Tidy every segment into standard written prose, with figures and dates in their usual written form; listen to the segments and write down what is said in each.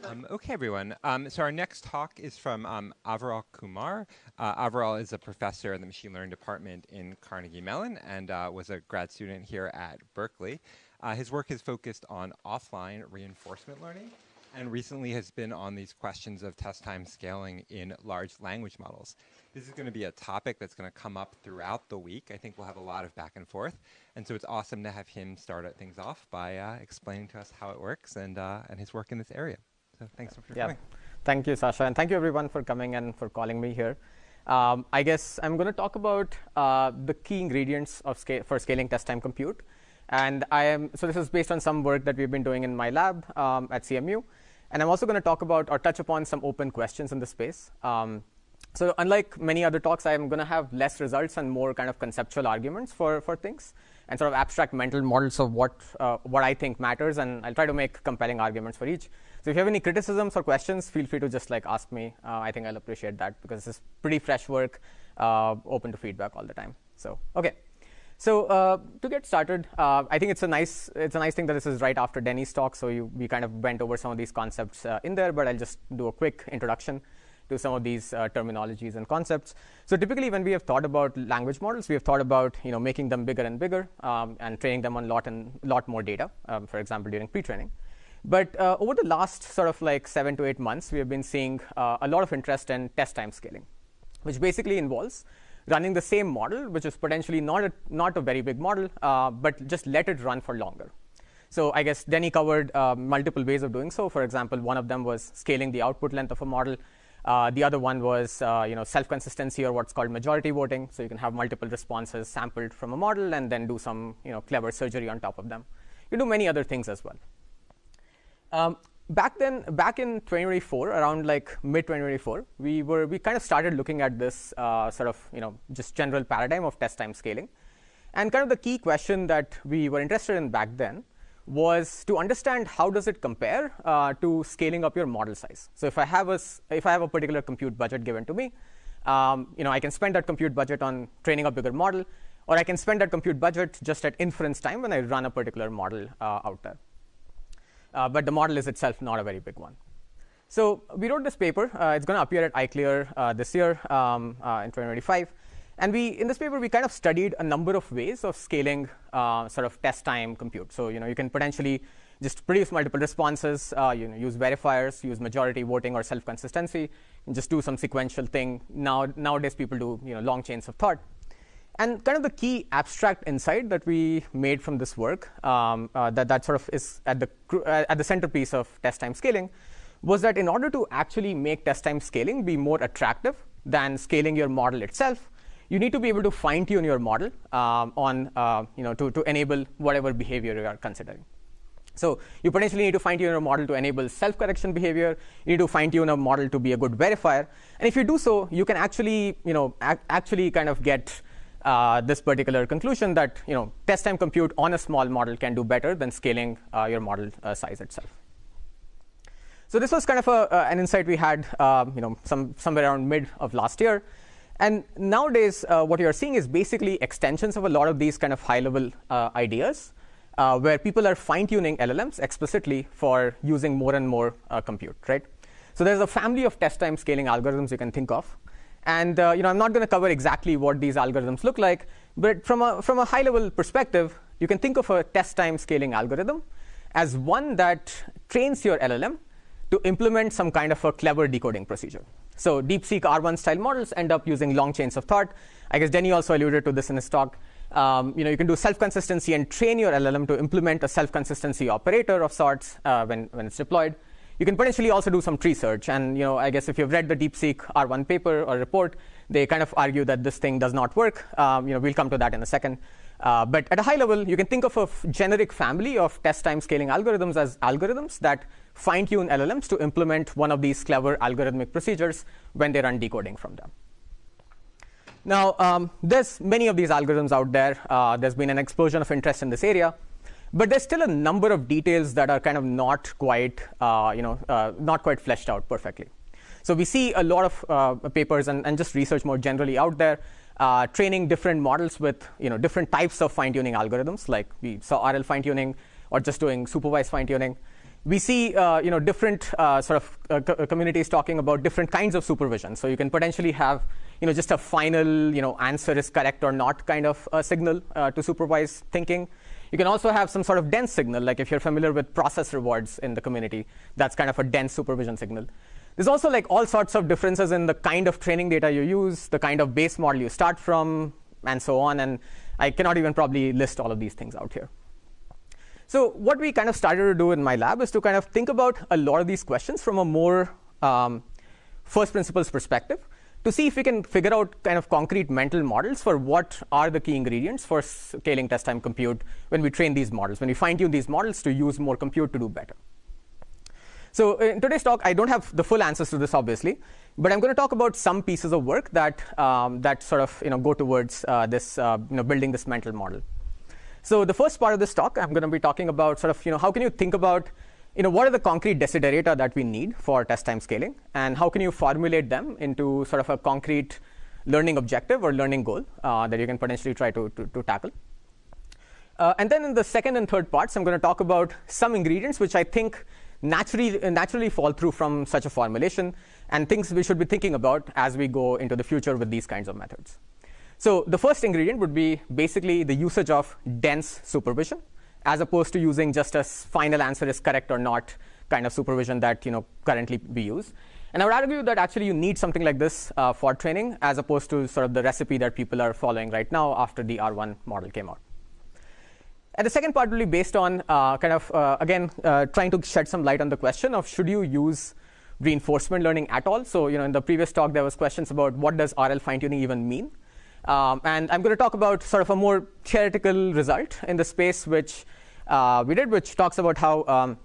Okay, everyone. So our next talk is from Aviral Kumar. Aviral is a professor in the machine learning department in Carnegie Mellon and was a grad student here at Berkeley. His work is focused on offline reinforcement learning and recently has been on these questions of test time scaling in large language models. This is going to be a topic that's going to come up throughout the week. I think we'll have a lot of back and forth. And so it's awesome to have him start things off by explaining to us how it works and his work in this area. So thanks for coming. Thank you, Sasha, and thank you everyone for coming and for calling me here. I guess I'm going to talk about the key ingredients of for scaling test time compute. And so this is based on some work that we've been doing in my lab at CMU. And I'm also going to talk about or touch upon some open questions in the space. So unlike many other talks, I'm going to have less results and more kind of conceptual arguments for things and sort of abstract mental models of what I think matters. And I'll try to make compelling arguments for each. So if you have any criticisms or questions, feel free to just ask me. I think I'll appreciate that because this is pretty fresh work, open to feedback all the time. So OK. So to get started, I think it's a nice thing that this is right after Denny's talk. So we kind of went over some of these concepts in there, but I'll just do a quick introduction to some of these terminologies and concepts. So typically, when we have thought about language models, we have thought about making them bigger and bigger and training them on lot more data, for example, during pre-training. But over the last sort of 7 to 8 months, we have been seeing a lot of interest in test time scaling, which basically involves running the same model, which is potentially not a very big model, but just let it run for longer. So I guess Denny covered multiple ways of doing so. For example, one of them was scaling the output length of a model. The other one was self-consistency or what's called majority voting. So you can have multiple responses sampled from a model and then do some clever surgery on top of them. You do many other things as well. Back in 2024, around mid-2024, we kind of started looking at this sort of just general paradigm of test time scaling, and kind of the key question that we were interested in back then was to understand how does it compare to scaling up your model size. So if I have a particular compute budget given to me, I can spend that compute budget on training a bigger model, or I can spend that compute budget just at inference time when I run a particular model out there. But the model is itself not a very big one. So we wrote this paper. It's going to appear at iClear this year in 2025. And in this paper, we kind of studied a number of ways of scaling sort of test time compute. So you can potentially just produce multiple responses, use verifiers, use majority voting or self-consistency, and just do some sequential thing. Nowadays, people do long chains of thought. And kind of the key abstract insight that we made from this work that sort of is at the centerpiece of test time scaling was that in order to actually make test time scaling be more attractive than scaling your model itself, you need to be able to fine-tune your model to enable whatever behavior you are considering. So you potentially need to fine-tune your model to enable self-correction behavior. You need to fine-tune a model to be a good verifier. And if you do so, you can actually kind of get this particular conclusion that test time compute on a small model can do better than scaling your model size itself. So this was kind of an insight we had somewhere around mid of last year. And nowadays, what you're seeing is basically extensions of a lot of these kind of high-level ideas where people are fine-tuning LLMs explicitly for using more and more compute, right? So there's a family of test time scaling algorithms you can think of. And I'm not going to cover exactly what these algorithms look like, but from a high-level perspective, you can think of a test time scaling algorithm as one that trains your LLM to implement some kind of a clever decoding procedure. So DeepSeek R1 style models end up using long chains of thought. I guess Denny also alluded to this in his talk. You can do self-consistency and train your LLM to implement a self-consistency operator of sorts when it's deployed. You can potentially also do some tree search. And I guess if you've read the DeepSeek R1 paper or report, they kind of argue that this thing does not work. We'll come to that in a second. But at a high level, you can think of a generic family of test time scaling algorithms as algorithms that fine-tune LLMs to implement one of these clever algorithmic procedures when they run decoding from them. Now, there's many of these algorithms out there. There's been an explosion of interest in this area. But there's still a number of details that are kind of not quite fleshed out perfectly. So we see a lot of papers and just research more generally out there training different models with different types of fine-tuning algorithms, like we saw RL fine-tuning or just doing supervised fine-tuning. we see different communities talking about different kinds of supervision. So you can potentially have just a final answer is correct or not kind of a signal to supervise thinking. You can also have some sort of dense signal, like if you're familiar with process rewards in the community, that's kind of a dense supervision signal. There's also like all sorts of differences in the kind of training data you use, the kind of base model you start from, and so on. And I cannot even probably list all of these things out here. So what we kind of started to do in my lab is to kind of think about a lot of these questions from a more first principles perspective, to see if we can figure out kind of concrete mental models for what are the key ingredients for scaling test time compute when we train these models, when we fine-tune these models to use more compute to do better. So in today's talk, I don't have the full answers to this, obviously, but I'm going to talk about some pieces of work that sort of go towards this building this mental model. So the first part of this talk, I'm going to be talking about sort of how can you think about what are the concrete desiderata that we need for test time scaling, and how can you formulate them into sort of a concrete learning objective or learning goal that you can potentially try to tackle. And then in the second and third parts, I'm going to talk about some ingredients which I think naturally fall through from such a formulation, and things we should be thinking about as we go into the future with these kinds of methods. So the first ingredient would be basically the usage of dense supervision, as opposed to using just a final answer is correct or not kind of supervision that currently we use. And I would argue that actually you need something like this for training, as opposed to sort of the recipe that people are following right now after the R1 model came out. And the second part will be based on trying to shed some light on the question of should you use reinforcement learning at all. So in the previous talk there was questions about what does RL fine-tuning even mean. And I'm going to talk about sort of a more theoretical result in the space which we did, which talks about how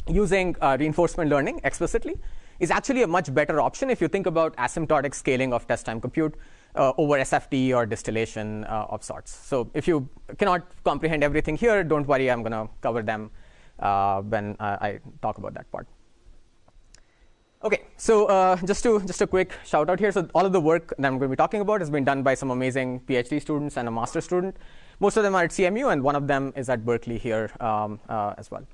using reinforcement learning explicitly is actually a much better option if you think about asymptotic scaling of test time compute over SFT or distillation of sorts. So if you cannot comprehend everything here, don't worry, I'm going to cover them when I talk about that part. Okay, so just a quick shout out here. So all of the work that I'm going to be talking about has been done by some amazing PhD students and a master's student. Most of them are at CMU, and one of them is at Berkeley here as well.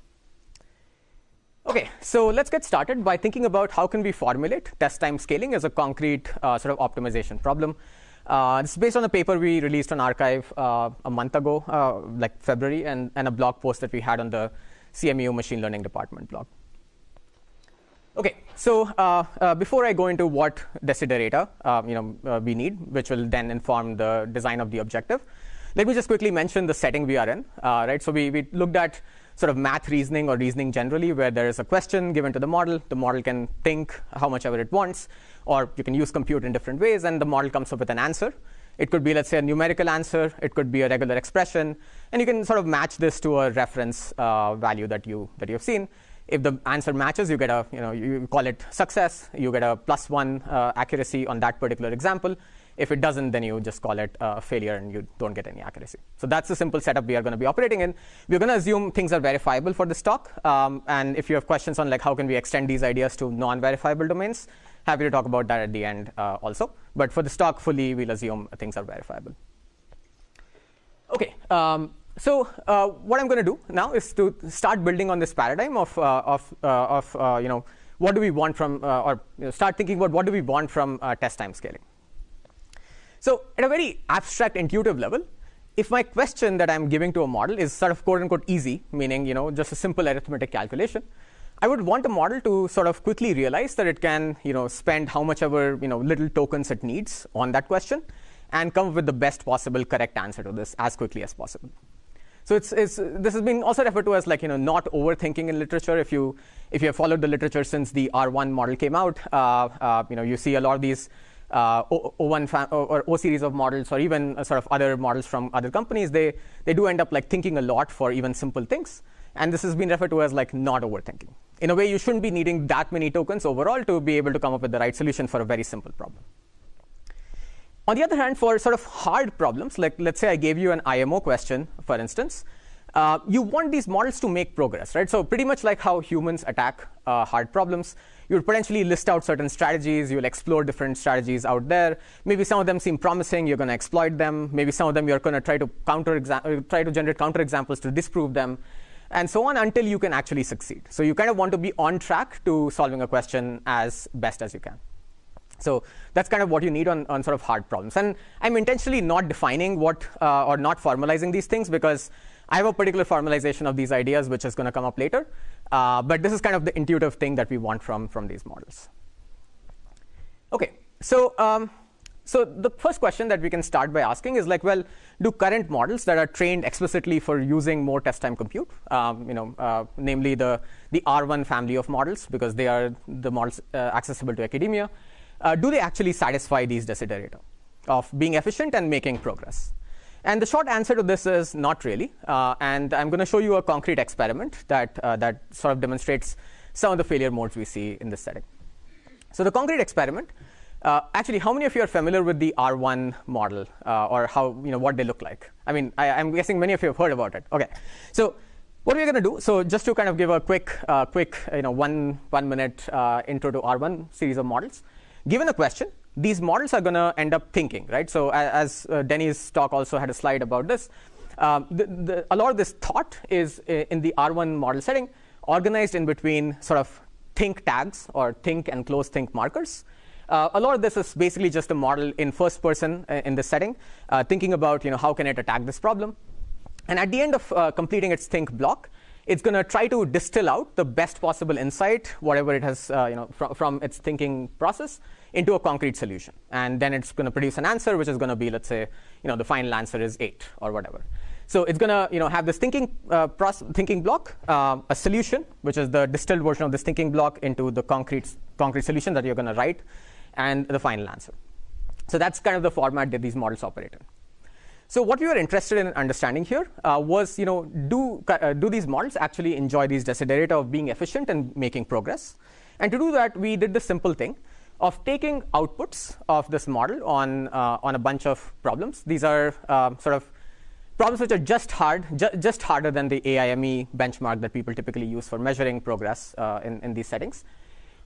Okay, so let's get started by thinking about how can we formulate test time scaling as a concrete sort of optimization problem. This is based on a paper we released on Archive a month ago, like February, and a blog post that we had on the CMU machine learning department blog. Okay, so before I go into what desiderata we need, which will then inform the design of the objective, let me just quickly mention the setting we are in. Right, so we looked at sort of math reasoning or reasoning generally, where there is a question given to the model can think how much ever it wants, or you can use compute in different ways, and the model comes up with an answer. It could be, let's say, a numerical answer. It could be a regular expression, and you can sort of match this to a reference value that you've seen. If the answer matches, you get a you call it success. You get a +1 accuracy on that particular example. If it doesn't, then you just call it a failure and you don't get any accuracy. So that's the simple setup we are going to be operating in. We're going to assume things are verifiable for this talk. And if you have questions on like how can we extend these ideas to non-verifiable domains, happy to talk about that at the end also. But for this talk, fully we'll assume things are verifiable. Okay. So what I'm going to do now is to start building on this paradigm of what do we want from start thinking about what do we want from test time scaling. So at a very abstract, intuitive level, if my question that I'm giving to a model is sort of quote unquote easy, meaning just a simple arithmetic calculation, I would want a model to sort of quickly realize that it can spend how much ever little tokens it needs on that question, and come up with the best possible correct answer to this as quickly as possible. So this has been also referred to as like not overthinking in literature. If you have followed the literature since the R1 model came out, you see a lot of these O1 or O series of models, or even sort of other models from other companies. They do end up like thinking a lot for even simple things, and this has been referred to as like not overthinking. In a way, you shouldn't be needing that many tokens overall to be able to come up with the right solution for a very simple problem. On the other hand, for sort of hard problems, like let's say I gave you an IMO question, for instance, you want these models to make progress, right? So pretty much like how humans attack hard problems, you would potentially list out certain strategies. You'll explore different strategies out there. Maybe some of them seem promising. You're going to exploit them. Maybe some of them you're going to try to generate counterexamples to disprove them. and so on until you can actually succeed. So you kind of want to be on track to solving a question as best as you can. So that's kind of what you need on sort of hard problems. And I'm intentionally not defining what or not formalizing these things because I have a particular formalization of these ideas which is going to come up later. But this is kind of the intuitive thing that we want from these models. OK, so so the first question that we can start by asking is like, well, do current models that are trained explicitly for using more test time compute, namely the R1 family of models, because they are the models accessible to academia, do they actually satisfy these desiderata of being efficient and making progress? And the short answer to this is not really. And I'm going to show you a concrete experiment that sort of demonstrates some of the failure modes we see in this setting. So the concrete experiment, actually, how many of you are familiar with the R1 model or how, what they look like? I mean, I'm guessing many of you have heard about it. OK, so what we're going to do, so just to kind of give a quick 1 minute intro to R1 series of models. Given a question, these models are going to end up thinking, right? So as Denny's talk also had a slide about this, a lot of this thought is in the R1 model setting organized in between sort of think tags or think and close think markers. A lot of this is basically just a model in first person in this setting, thinking about how can it attack this problem. And at the end of completing its think block, it's going to try to distill out the best possible insight, whatever it has from its thinking process, into a concrete solution. And then it's going to produce an answer, which is going to be, let's say, the final answer is 8 or whatever. So it's going to have this thinking block, a solution, which is the distilled version of this thinking block into the concrete solution that you're going to write, and the final answer. So that's kind of the format that these models operate in. So what we were interested in understanding here was, do these models actually enjoy these desiderata of being efficient and making progress? And to do that, we did the simple thing of taking outputs of this model on a bunch of problems. These are sort of problems which are just harder than the AIME benchmark that people typically use for measuring progress in these settings.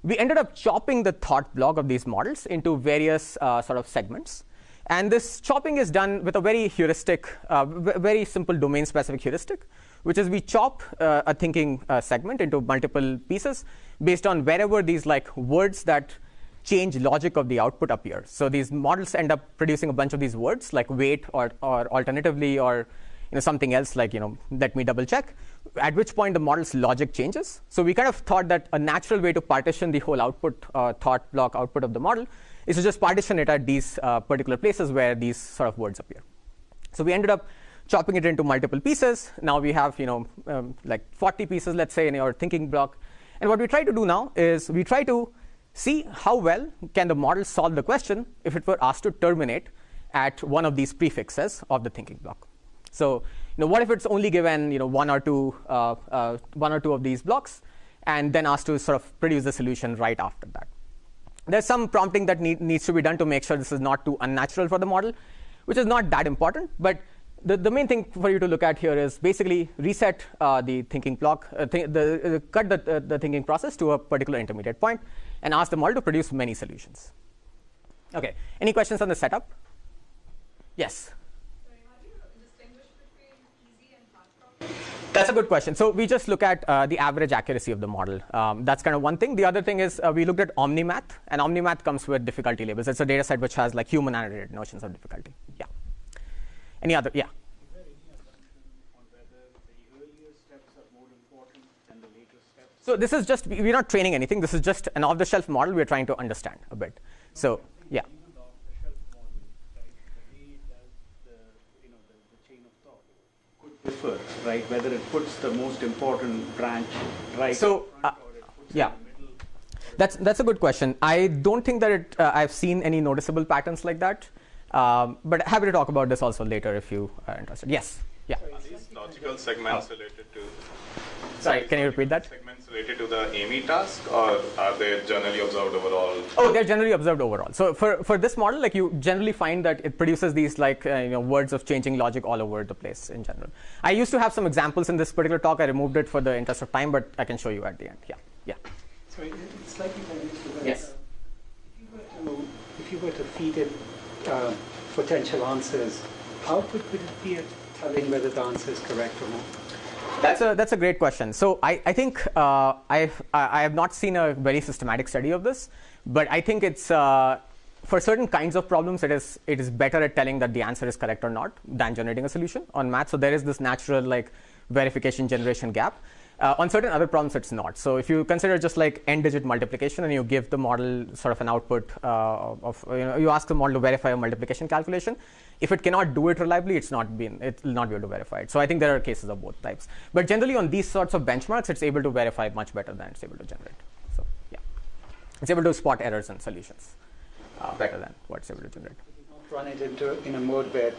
We ended up chopping the thought block of these models into various sort of segments. And this chopping is done with a very heuristic, very simple domain-specific heuristic, which is we chop a thinking segment into multiple pieces based on wherever these words that change logic of the output appear. So these models end up producing a bunch of these words like wait or alternatively or something else like let me double check, at which point the model's logic changes. So we kind of thought that a natural way to partition the whole output thought block output of the model is to just partition it at these particular places where these sort of words appear. So we ended up chopping it into multiple pieces. Now we have like 40 pieces, let's say, in our thinking block. And what we try to do now is we try to see how well can the model solve the question if it were asked to terminate at one of these prefixes of the thinking block. So what if it's only given one or two of these blocks and then asked to sort of produce the solution right after that? There's some prompting that needs to be done to make sure this is not too unnatural for the model, which is not that important. But the main thing for you to look at here is basically reset the thinking block, cut the thinking process to a particular intermediate point, and ask the model to produce many solutions. OK, any questions on the setup? Yes? Sorry, how do you distinguish between easy and hard problems? That's a good question. So we just look at the average accuracy of the model. That's kind of one thing. The other thing is we looked at OmniMath, and OmniMath comes with difficulty labels. It's a data set which has like human-annotated notions of difficulty. Yeah. Any other? Yeah. Is there any assumption on whether the earlier steps are more important than the later steps? So this is just, we're not training anything. This is just an off-the-shelf model we're trying to understand a bit. So, yeah. Even the off-the-shelf model, right, the way it does the chain of thought could differ, right? Whether it puts the most important branch right So, up front, or it puts yeah. it in the middle. That's a good question. I don't think that I've seen any noticeable patterns like that. But happy to talk about this also later if you are interested. Yes. Yeah. Are these logical segments related to? Sorry, can you repeat that? Segments related to the AIME task, or are they generally observed overall? Oh, they're generally observed overall. So for this model, like you generally find that it produces these like words of changing logic all over the place in general. I used to have some examples in this particular talk. I removed it for the interest of time, but I can show you at the end. Yeah. Yeah. Sorry, it's slightly confused to that. Yes. If you were to feed it potential answers, how good would it be at telling whether the answer is correct or not? That's a great question. So I think I have not seen a very systematic study of this, but I think it's for certain kinds of problems it is better at telling that the answer is correct or not than generating a solution on math. So there is this natural like verification generation gap. On certain other problems, it's not. So if you consider just like n-digit multiplication and you give the model sort of an output of, you ask the model to verify a multiplication calculation, if it cannot do it reliably, it will not be able to verify it. So I think there are cases of both types. But generally on these sorts of benchmarks, it's able to verify much better than it's able to generate. So yeah, it's able to spot errors in solutions better than what it's able to generate. Not run it into in a mode where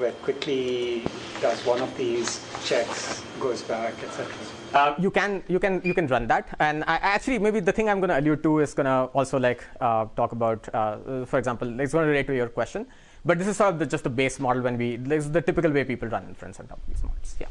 it quickly does one of these checks, goes back, etc. You can run that, and I actually maybe the thing I'm going to allude to is going to also like talk about, for example, it's going to relate to your question, but this is sort of just the base model this is the typical way people run inference on top of these models. Yeah.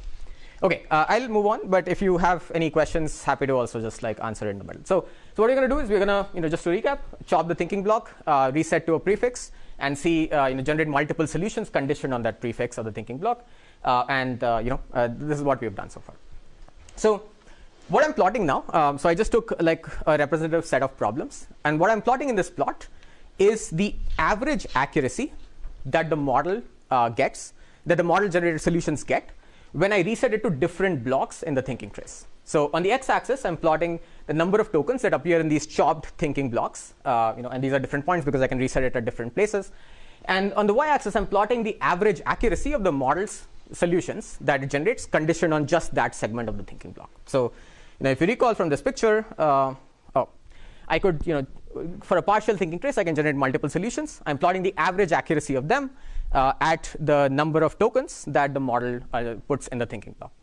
Okay, I'll move on, but if you have any questions, happy to also just like answer in the middle. So what we're going to do is we're going to just to recap, chop the thinking block, reset to a prefix, and see generate multiple solutions conditioned on that prefix of the thinking block, this is what we have done so far. So what I'm plotting now, so I just took like a representative set of problems, and what I'm plotting in this plot is the average accuracy that the model gets, that the model generated solutions get when I reset it to different blocks in the thinking trace. So on the x-axis, I'm plotting the number of tokens that appear in these chopped thinking blocks, and these are different points because I can reset it at different places. And on the y-axis, I'm plotting the average accuracy of the model's solutions that it generates conditioned on just that segment of the thinking block. So if you recall from this picture, I could, for a partial thinking trace, I can generate multiple solutions. I'm plotting the average accuracy of them at the number of tokens that the model puts in the thinking block.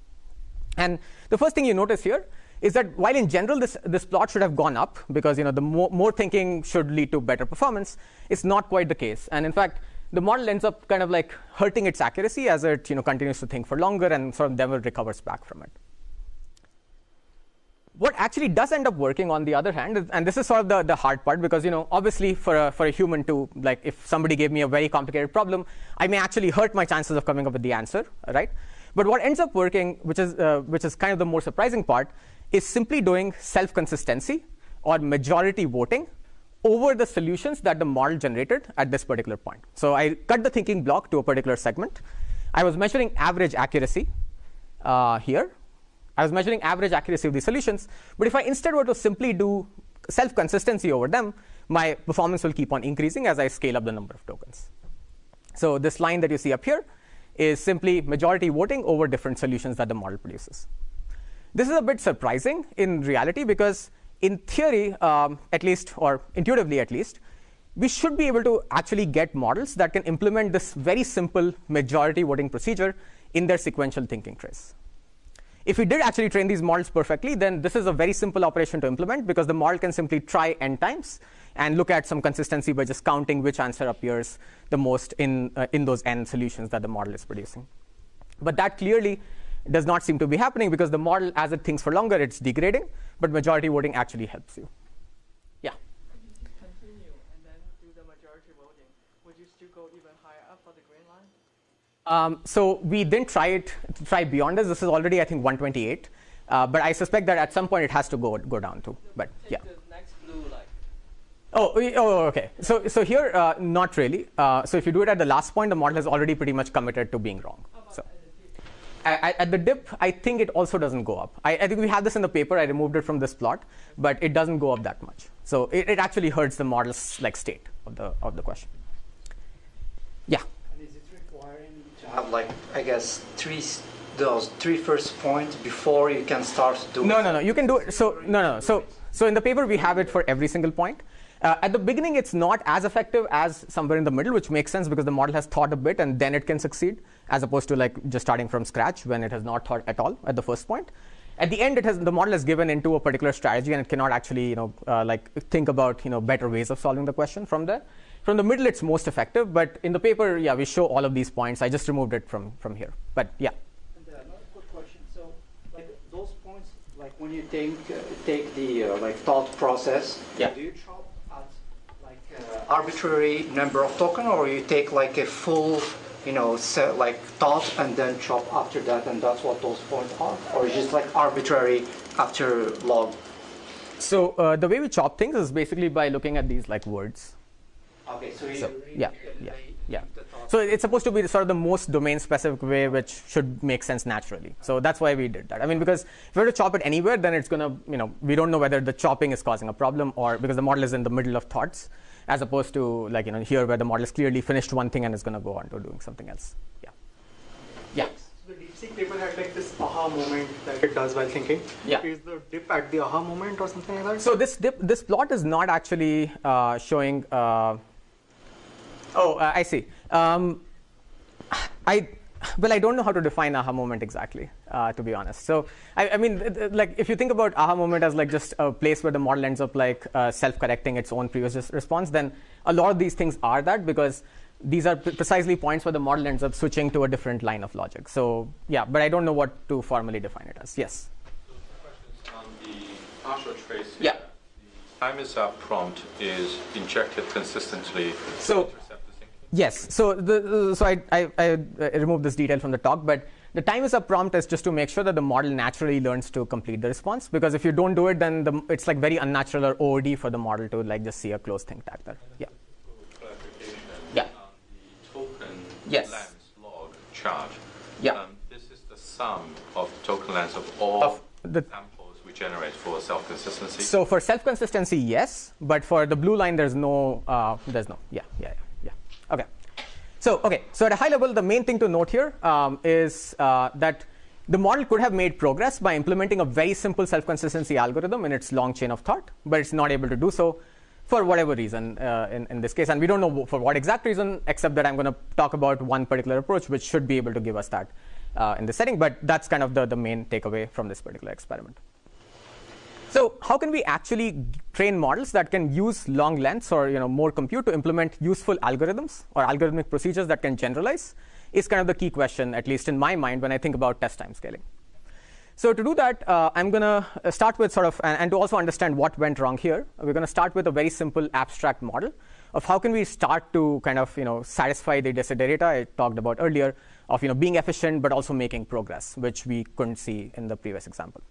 And the first thing you notice here is that while in general this plot should have gone up because the more thinking should lead to better performance, it's not quite the case. And in fact, the model ends up kind of like hurting its accuracy as it continues to think for longer and sort of never recovers back from it. What actually does end up working, on the other hand, and this is sort of the hard part, because obviously for a human to, like, if somebody gave me a very complicated problem, I may actually hurt my chances of coming up with the answer, right? But what ends up working, which is kind of the more surprising part, is simply doing self-consistency or majority voting over the solutions that the model generated at this particular point. So I cut the thinking block to a particular segment. I was measuring average accuracy here. I was measuring average accuracy of these solutions. But if I instead were to simply do self-consistency over them, my performance will keep on increasing as I scale up the number of tokens. So this line that you see up here is simply majority voting over different solutions that the model produces. This is a bit surprising in reality because in theory, at least, or intuitively at least, we should be able to actually get models that can implement this very simple majority voting procedure in their sequential thinking trace. If we did actually train these models perfectly, then this is a very simple operation to implement because the model can simply try n times and look at some consistency by just counting which answer appears the most in those n solutions that the model is producing. But that clearly does not seem to be happening because the model, as it thinks for longer, it's degrading, but majority voting actually helps you. Yeah? Continue and then do the majority voting. Would you still go even higher up for the green line? So we didn't try beyond this. This is already, I think, 128. But I suspect that at some point it has to go down to. But yeah. The next blue line. Oh, okay. So here, not really. So if you do it at the last point, the model has already pretty much committed to being wrong. So at the dip, I think it also doesn't go up. I think we have this in the paper. I removed it from this plot, but it doesn't go up that much. So it actually hurts the model's like state of the question. Yeah. Have like, I guess, those three first points before you can start doing. No. You can do it. So in the paper we have it for every single point. At the beginning, it's not as effective as somewhere in the middle, which makes sense because the model has thought a bit and then it can succeed, as opposed to like just starting from scratch when it has not thought at all at the first point. At the end, the model has given into a particular strategy and it cannot actually like think about better ways of solving the question from there. From the middle, it's most effective, but in the paper, yeah, we show all of these points. I just removed it from here, but yeah. And another quick question. So, like those points, like when you take the like thought process, yeah. Do you chop at like arbitrary number of tokens, or you take like a full, like thought and then chop after that, and that's what those points are, or just like arbitrary after log? So the way we chop things is basically by looking at these like words. Okay, so Yeah. So it's supposed to be sort of the most domain-specific way, which should make sense naturally. So that's why we did that. I mean, because if we were to chop it anywhere, then it's gonna, we don't know whether the chopping is causing a problem, or because the model is in the middle of thoughts, as opposed to like here where the model is clearly finished one thing and is gonna go on to doing something else. Yeah. So the DeepSeek paper had like this aha moment that it does while thinking. Yeah. Is the dip at the aha moment or something like that? So this plot is not actually showing. I see. I don't know how to define aha moment exactly, to be honest. So I mean, like if you think about aha moment as like just a place where the model ends up like self-correcting its own previous response, then a lot of these things are that, because these are precisely points where the model ends up switching to a different line of logic. So yeah, but I don't know what to formally define it as. Yes. So the question on the partial tracing. Yeah. The time is up prompt is injected consistently. So yes. So I removed this detail from the talk, but the time is up prompt is just to make sure that the model naturally learns to complete the response. Because if you don't do it, then it's like very unnatural or OOD for the model to like just see a closed thing tag there. Yeah. Yeah. The token Yes. length log charge. Yeah. This is the sum of the token length of all the samples we generate for self-consistency. So for self-consistency, yes, but for the blue line, there's no. Yeah. Okay. So at a high level, the main thing to note here is that the model could have made progress by implementing a very simple self-consistency algorithm in its long chain of thought, but it's not able to do so for whatever reason in this case. And we don't know for what exact reason, except that I'm going to talk about one particular approach which should be able to give us that in this setting. But that's kind of the main takeaway from this particular experiment. So how can we actually train models that can use long lengths or more compute to implement useful algorithms or algorithmic procedures that can generalize is kind of the key question, at least in my mind, when I think about test time scaling. So to do that, I'm going to start with sort of, and to also understand what went wrong here, we're going to start with a very simple abstract model of how can we start to kind of satisfy the desiderata I talked about earlier of being efficient but also making progress, which we couldn't see in the previous example.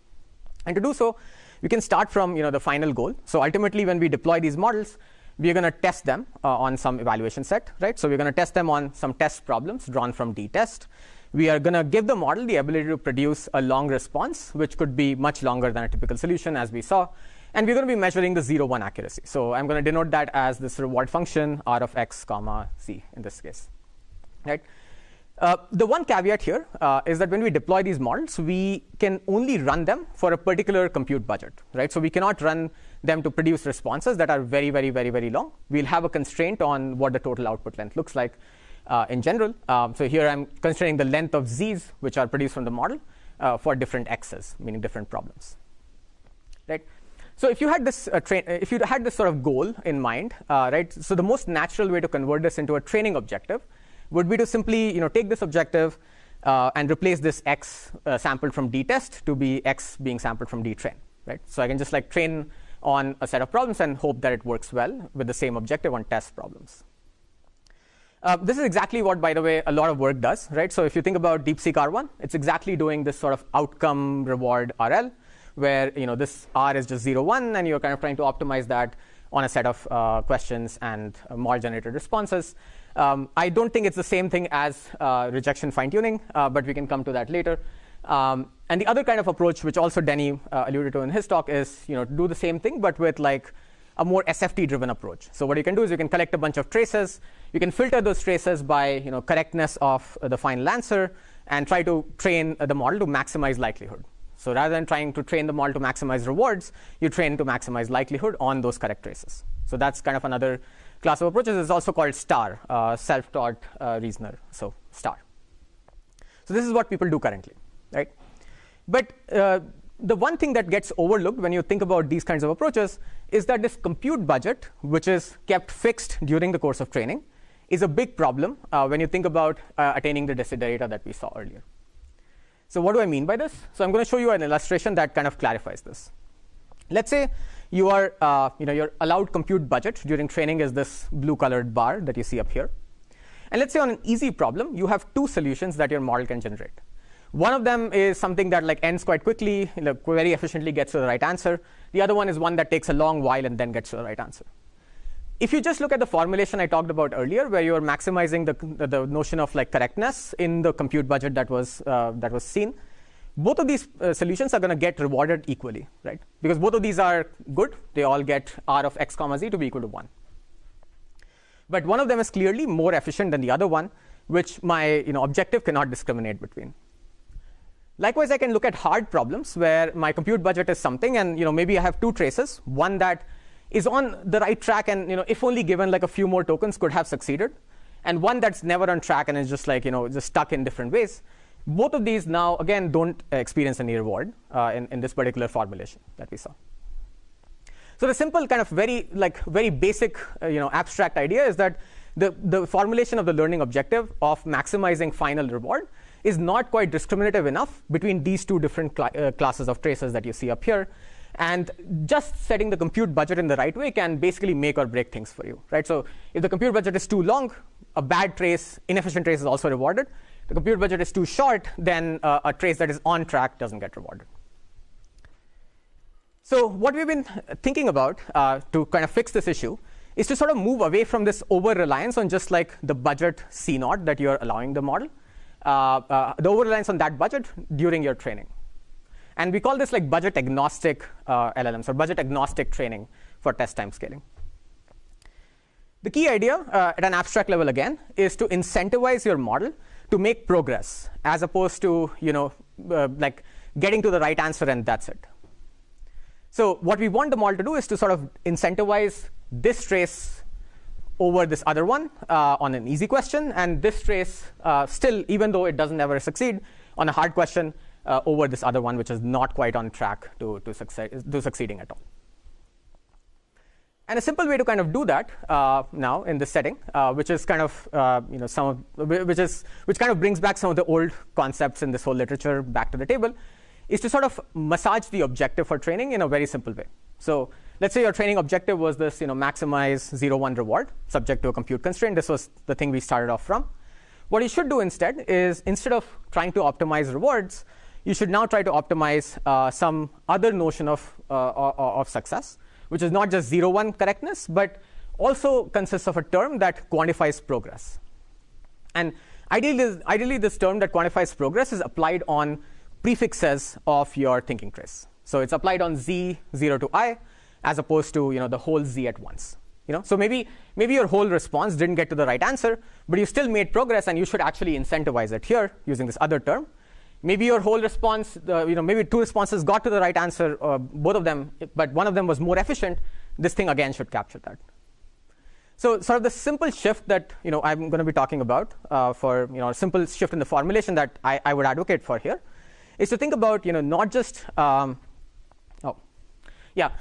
And to do so, we can start from the final goal. So ultimately, when we deploy these models, we are going to test them on some evaluation set, right? So we're going to test them on some test problems drawn from dtest. We are going to give the model the ability to produce a long response, which could be much longer than a typical solution, as we saw. And we're going to be measuring the 0-1 accuracy. So I'm going to denote that as this reward function, r of x, comma, c in this case, right? The one caveat here is that when we deploy these models, we can only run them for a particular compute budget, right? So we cannot run them to produce responses that are very, very, very, very long. We'll have a constraint on what the total output length looks like in general. So here I'm constraining the length of z's, which are produced from the model for different x's, meaning different problems, right? So if you had this if you had this sort of goal in mind, right? So the most natural way to convert this into a training objective would be to simply take this objective and replace this x sampled from dtest to be x being sampled from dtrain, right? So I can just like train on a set of problems and hope that it works well with the same objective on test problems. This is exactly what, by the way, a lot of work does, right? So if you think about DeepSeek R1, it's exactly doing this sort of outcome reward RL, where this R is just 0-1, and you're kind of trying to optimize that on a set of questions and model-generated responses. I don't think it's the same thing as rejection fine-tuning, but we can come to that later. And the other kind of approach, which also Denny alluded to in his talk, is to do the same thing, but with like a more SFT-driven approach. So what you can do is you can collect a bunch of traces. You can filter those traces by correctness of the final answer and try to train the model to maximize likelihood. So rather than trying to train the model to maximize rewards, you train to maximize likelihood on those correct traces. So that's kind of another class of approaches. It's also called STAR, self-taught reasoner, so STAR. So this is what people do currently, right? But the one thing that gets overlooked when you think about these kinds of approaches is that this compute budget, which is kept fixed during the course of training, is a big problem when you think about attaining the desiderata that we saw earlier. So what do I mean by this? So I'm going to show you an illustration that kind of clarifies this. Let's say you are, your allowed compute budget during training is this blue-colored bar that you see up here. And let's say on an easy problem, you have two solutions that your model can generate. One of them is something that like ends quite quickly, very efficiently gets to the right answer. The other one is one that takes a long while and then gets to the right answer. If you just look at the formulation I talked about earlier, where you're maximizing the notion of like correctness in the compute budget that was seen, both of these solutions are going to get rewarded equally, right? Because both of these are good. They all get r of x comma z to be equal to 1. But one of them is clearly more efficient than the other one, which my objective cannot discriminate between. Likewise, I can look at hard problems where my compute budget is something, and maybe I have two traces, one that is on the right track and if only given like a few more tokens could have succeeded, and one that's never on track and is just like just stuck in different ways. Both of these now again don't experience any reward in this particular formulation that we saw. So the simple kind of very basic abstract idea is that the formulation of the learning objective of maximizing final reward is not quite discriminative enough between these two different classes of traces that you see up here. And just setting the compute budget in the right way can basically make or break things for you, right? So if the compute budget is too long, a bad trace, inefficient trace is also rewarded. The compute budget is too short, then a trace that is on track doesn't get rewarded. So what we've been thinking about to kind of fix this issue is to sort of move away from this over-reliance on just like the budget C0 that you're allowing the model, the over-reliance on that budget during your training. And we call this like budget agnostic LLMs or budget agnostic training for test time scaling. The key idea at an abstract level again is to incentivize your model to make progress as opposed to like getting to the right answer and that's it. So what we want the model to do is to sort of incentivize this trace over this other one on an easy question, and this trace still, even though it doesn't ever succeed, on a hard question over this other one, which is not quite on track to succeeding at all. And a simple way to kind of do that now in this setting, which is kind of which kind of brings back some of the old concepts in this whole literature back to the table, is to sort of massage the objective for training in a very simple way. So let's say your training objective was this, maximize 0-1 reward subject to a compute constraint. This was the thing we started off from. What you should do instead is, instead of trying to optimize rewards, you should now try to optimize some other notion of success, which is not just 0-1 correctness, but also consists of a term that quantifies progress. And ideally, this term that quantifies progress is applied on prefixes of your thinking trace. So it's applied on z 0 to I, as opposed to the whole z at once. So maybe your whole response didn't get to the right answer, but you still made progress, and you should actually incentivize it here using this other term. Maybe your whole response, maybe two responses got to the right answer, both of them, but one of them was more efficient. This thing again should capture that. So sort of the simple shift that I'm going to be talking about for a simple shift in the formulation that I would advocate for here is to think about not just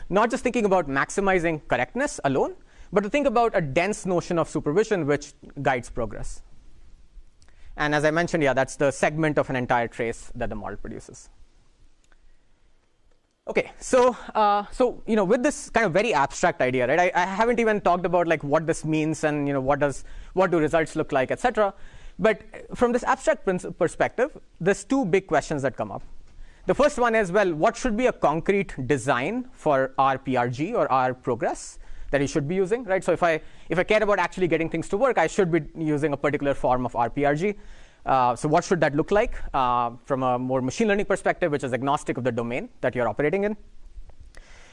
not just thinking about maximizing correctness alone, but to think about a dense notion of supervision which guides progress. And as I mentioned, that's the segment of an entire trace that the model produces. Okay, so with this kind of very abstract idea, right? I haven't even talked about like what this means and what do results look like, etc. But from this abstract perspective, there's two big questions that come up. The first one is, well, what should be a concrete design for our PRG or our progress that you should be using, right? So if I care about actually getting things to work, I should be using a particular form of RPRG. So what should that look like from a more machine learning perspective, which is agnostic of the domain that you're operating in?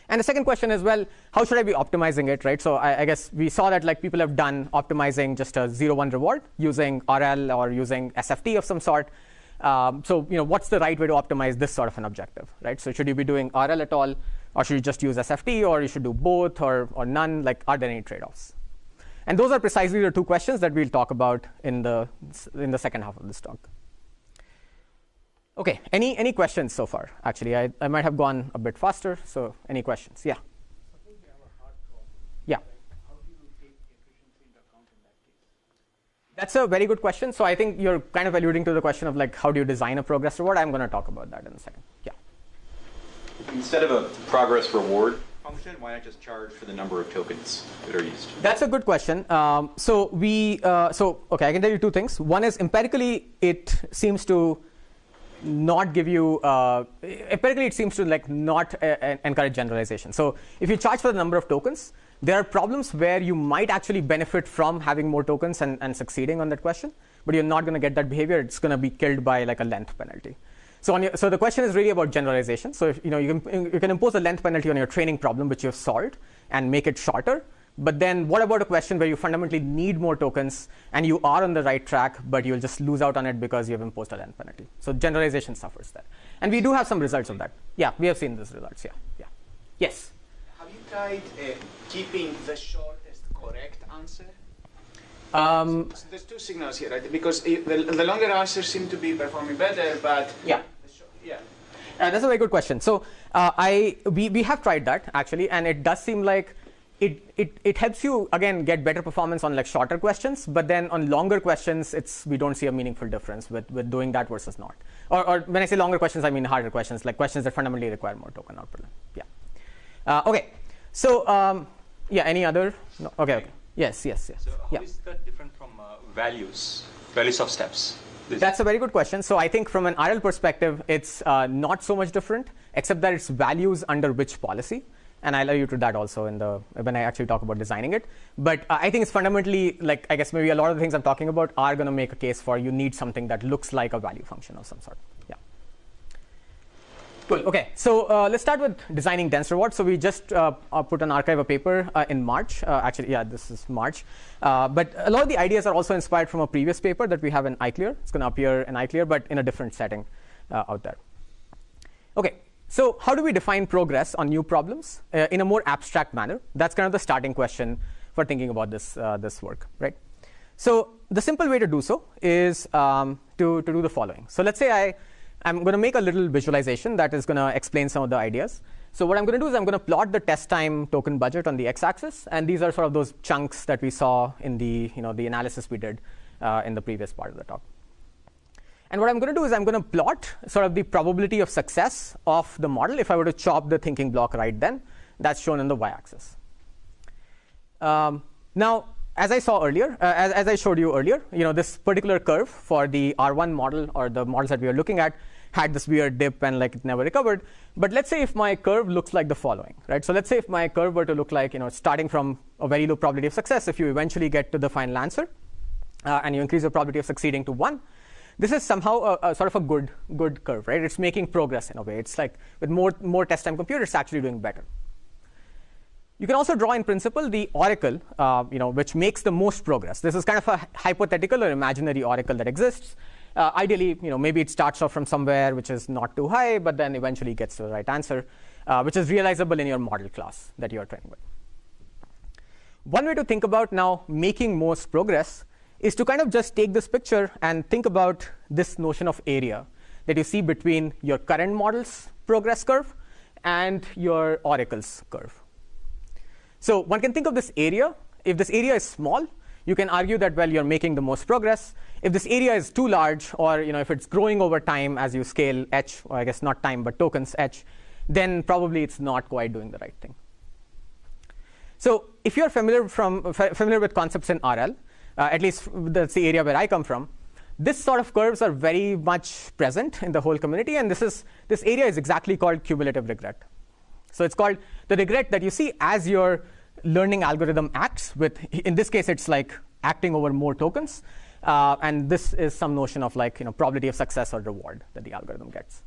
And the second question is, well, how should I be optimizing it, right? So I guess we saw that like people have done optimizing just a 0-1 reward using RL or using SFT of some sort. So what's the right way to optimize this sort of an objective, right? So should you be doing RL at all, or should you just use SFT, or you should do both, or none? Like, are there any trade-offs? And those are precisely the two questions that we'll talk about in the second half of this talk. Okay, any questions so far? Actually, I might have gone a bit faster. So any questions? Yeah. Suppose you have a hard problem. Yeah. Right? How do you take efficiency into account in that case? That's a very good question. So I think you're kind of alluding to the question of like, how do you design a progress reward? I'm going to talk about that in a second. Yeah. Instead of a progress reward function, question, why not just charge for the number of tokens that are used? That's a good question. Okay, I can tell you two things. One is empirically, it seems to not give you, empirically it seems to like not encourage generalization. So if you charge for the number of tokens, there are problems where you might actually benefit from having more tokens and succeeding on that question, but you're not going to get that behavior. It's going to be killed by like a length penalty. So the question is really about generalization. So if you can impose a length penalty on your training problem, which you have solved, and make it shorter. But then what about a question where you fundamentally need more tokens and you are on the right track, but you'll just lose out on it because you have imposed a length penalty? So generalization suffers there. And we do have some results of that. Yeah, we have seen these results. Yeah. Yes? Have you tried keeping the shortest correct answer? So there's two signals here, right? Because the longer answers seem to be performing better, but that's a very good question. So we have tried that actually, and it does seem like it helps you again get better performance on like shorter questions, but then on longer questions, we don't see a meaningful difference with doing that versus not. Or when I say longer questions, I mean harder questions, like questions that fundamentally require more token output. Yeah. Okay. So any other? No. Okay. Yes. So how is that different from values of steps? That's a very good question. So I think from an RL perspective, it's not so much different, except that it's values under which policy. And I'll allude to that also when I actually talk about designing it. But I think it's fundamentally, like, I guess maybe a lot of the things I'm talking about are going to make a case for you need something that looks like a value function of some sort. Yeah. Cool. Okay. So let's start with designing dense rewards. So we just put an archive a paper in March. This is March. But a lot of the ideas are also inspired from a previous paper that we have in iClear. It's going to appear in iClear, but in a different setting out there. Okay. So how do we define progress on new problems in a more abstract manner? That's kind of the starting question for thinking about this work, right? So the simple way to do so is to do the following. So let's say I'm going to make a little visualization that is going to explain some of the ideas. So what I'm going to do is I'm going to plot the test time token budget on the x-axis, and these are sort of those chunks that we saw in the analysis we did in the previous part of the talk. And what I'm going to do is I'm going to plot sort of the probability of success of the model if I were to chop the thinking block right then. That's shown in the y-axis. Now, as I saw earlier, as I showed you earlier, this particular curve for the R1 model or the models that we are looking at had this weird dip and like it never recovered. But let's say if my curve looks like the following, right? So let's say if my curve were to look like, starting from a very low probability of success, if you eventually get to the final answer and you increase your probability of succeeding to 1, this is somehow a sort of a good curve, right? It's making progress in a way. It's like with more test time computers, it's actually doing better. You can also draw in principle the oracle, which makes the most progress. This is kind of a hypothetical or imaginary oracle that exists. Ideally, maybe it starts off from somewhere which is not too high, but then eventually gets to the right answer, which is realizable in your model class that you are training with. One way to think about now making most progress is to kind of just take this picture and think about this notion of area that you see between your current model's progress curve and your oracle's curve. So one can think of this area. If this area is small, you can argue that, well, you're making the most progress. If this area is too large, or if it's growing over time as you scale h, or I guess not time, but tokens h, then probably it's not quite doing the right thing. So if you're familiar with concepts in RL, at least that's the area where I come from, this sort of curves are very much present in the whole community, and this area is exactly called cumulative regret. So it's called the regret that you see as your learning algorithm acts with, in this case, it's like acting over more tokens, and this is some notion of like probability of success or reward that the algorithm gets.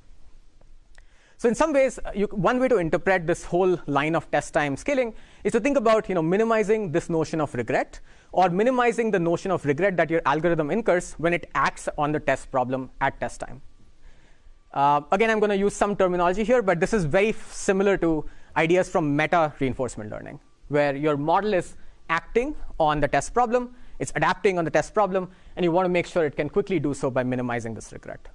So in some ways, one way to interpret this whole line of test time scaling is to think about minimizing this notion of regret, or minimizing the notion of regret that your algorithm incurs when it acts on the test problem at test time. Again, I'm going to use some terminology here, but this is very similar to ideas from meta reinforcement learning, where your model is acting on the test problem, it's adapting on the test problem, and you want to make sure it can quickly do so by minimizing this regret.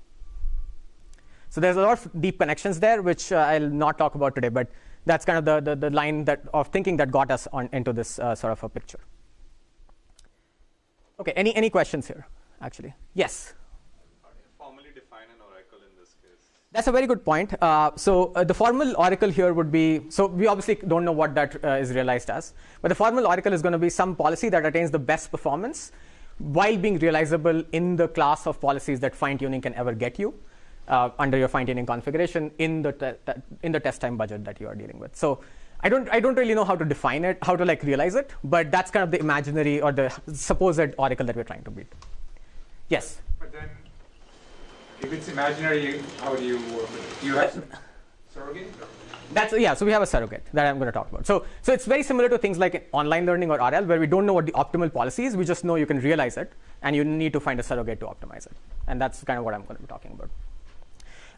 So there's a lot of deep connections there, which I'll not talk about today, but that's kind of the line of thinking that got us into this sort of a picture. Okay, any questions here, actually? Yes? How do you formally define an oracle in this case? That's a very good point. So the formal oracle here would be, so we obviously don't know what that is realized as, but the formal oracle is going to be some policy that attains the best performance while being realizable in the class of policies that fine-tuning can ever get you under your fine-tuning configuration in the test time budget that you are dealing with. So I don't really know how to define it, how to like realize it, but that's kind of the imaginary or the supposed oracle that we're trying to beat. Yes? But then, if it's imaginary, how do you work with it? Do you have some surrogate? So we have a surrogate that I'm going to talk about. So it's very similar to things like online learning or RL, where we don't know what the optimal policy is. We just know you can realize it, and you need to find a surrogate to optimize it. And that's kind of what I'm going to be talking about.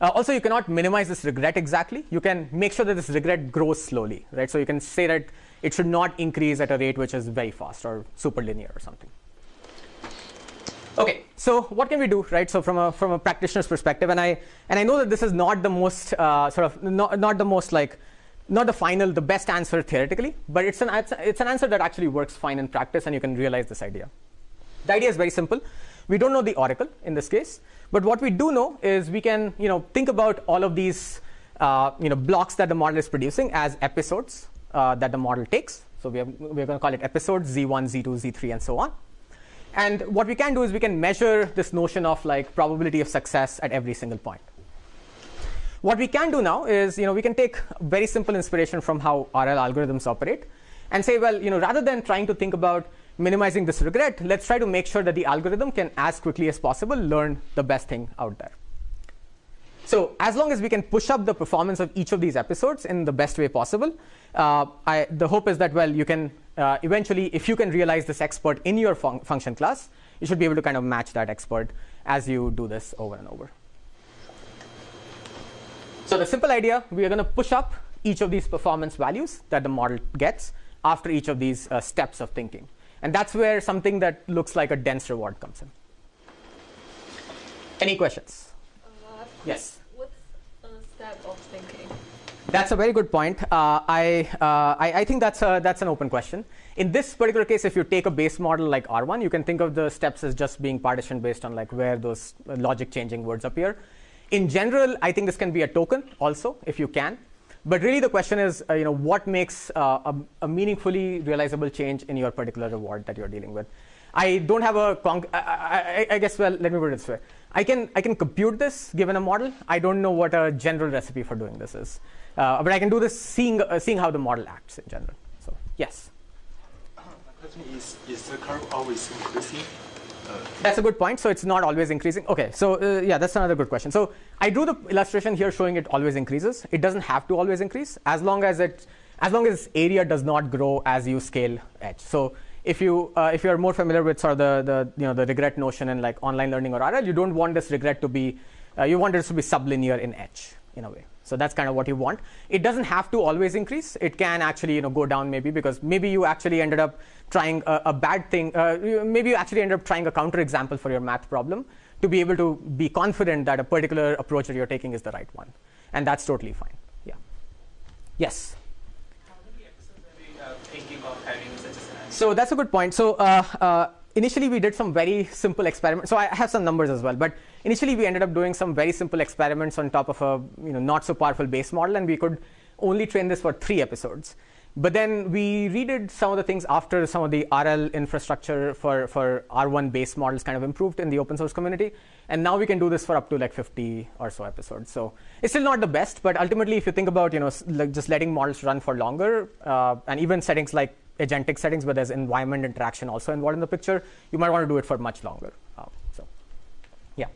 Also, you cannot minimize this regret exactly. You can make sure that this regret grows slowly, right? So you can say that it should not increase at a rate which is very fast or super linear or something. Okay, so what can we do, right? So from a practitioner's perspective, and I know that this is not the most not the best answer theoretically, but it's an answer that actually works fine in practice, and you can realize this idea. The idea is very simple. We don't know the oracle in this case, but what we do know is we can think about all of these blocks that the model is producing as episodes that the model takes. So we're going to call it episodes Z1, Z2, Z3, and so on. And what we can do is we can measure this notion of like probability of success at every single point. What we can do now is we can take very simple inspiration from how RL algorithms operate and say, well, rather than trying to think about minimizing this regret, let's try to make sure that the algorithm can as quickly as possible learn the best thing out there. So as long as we can push up the performance of each of these episodes in the best way possible, the hope is that, well, you can eventually, if you can realize this expert in your function class, you should be able to kind of match that expert as you do this over and over. So the simple idea, we are going to push up each of these performance values that the model gets after each of these steps of thinking. And that's where something that looks like a dense reward comes in. Any questions? Yes. What's a step of thinking? That's a very good point. I think that's an open question. In this particular case, if you take a base model like R1, you can think of the steps as just being partitioned based on like where those logic changing words appear. In general, I think this can be a token also, if you can. But really the question is, what makes a meaningfully realizable change in your particular reward that you're dealing with? I don't have I guess, well, let me put it this way. I can compute this given a model. I don't know what a general recipe for doing this is. But I can do this seeing how the model acts in general. So, yes? My question is the curve always increasing? That's a good point. So it's not always increasing. Okay, so yeah, that's another good question. So I drew the illustration here showing it always increases. It doesn't have to always increase as long as area does not grow as you scale edge. So if you're more familiar with sort of the regret notion in like online learning or RL, you don't want this regret to be you want this to be sublinear in edge in a way. So that's kind of what you want. It doesn't have to always increase. It can actually go down maybe because maybe you actually ended up trying a bad thing. Maybe you actually ended up trying a counterexample for your math problem to be able to be confident that a particular approach that you're taking is the right one. And that's totally fine. Yeah. Yes? How many episodes are we thinking of having such a scenario? So that's a good point. So initially we did some very simple experiments. So I have some numbers as well. But initially we ended up doing some very simple experiments on top of a not so powerful base model. And we could only train this for 3 episodes. But then we redid some of the things after some of the RL infrastructure for R1 base models kind of improved in the open source community. And now we can do this for up to like 50 or so episodes. So it's still not the best, but ultimately if you think about like just letting models run for longer and even settings like agentic settings where there's environment interaction also involved in the picture, you might want to do it for much longer. So yeah.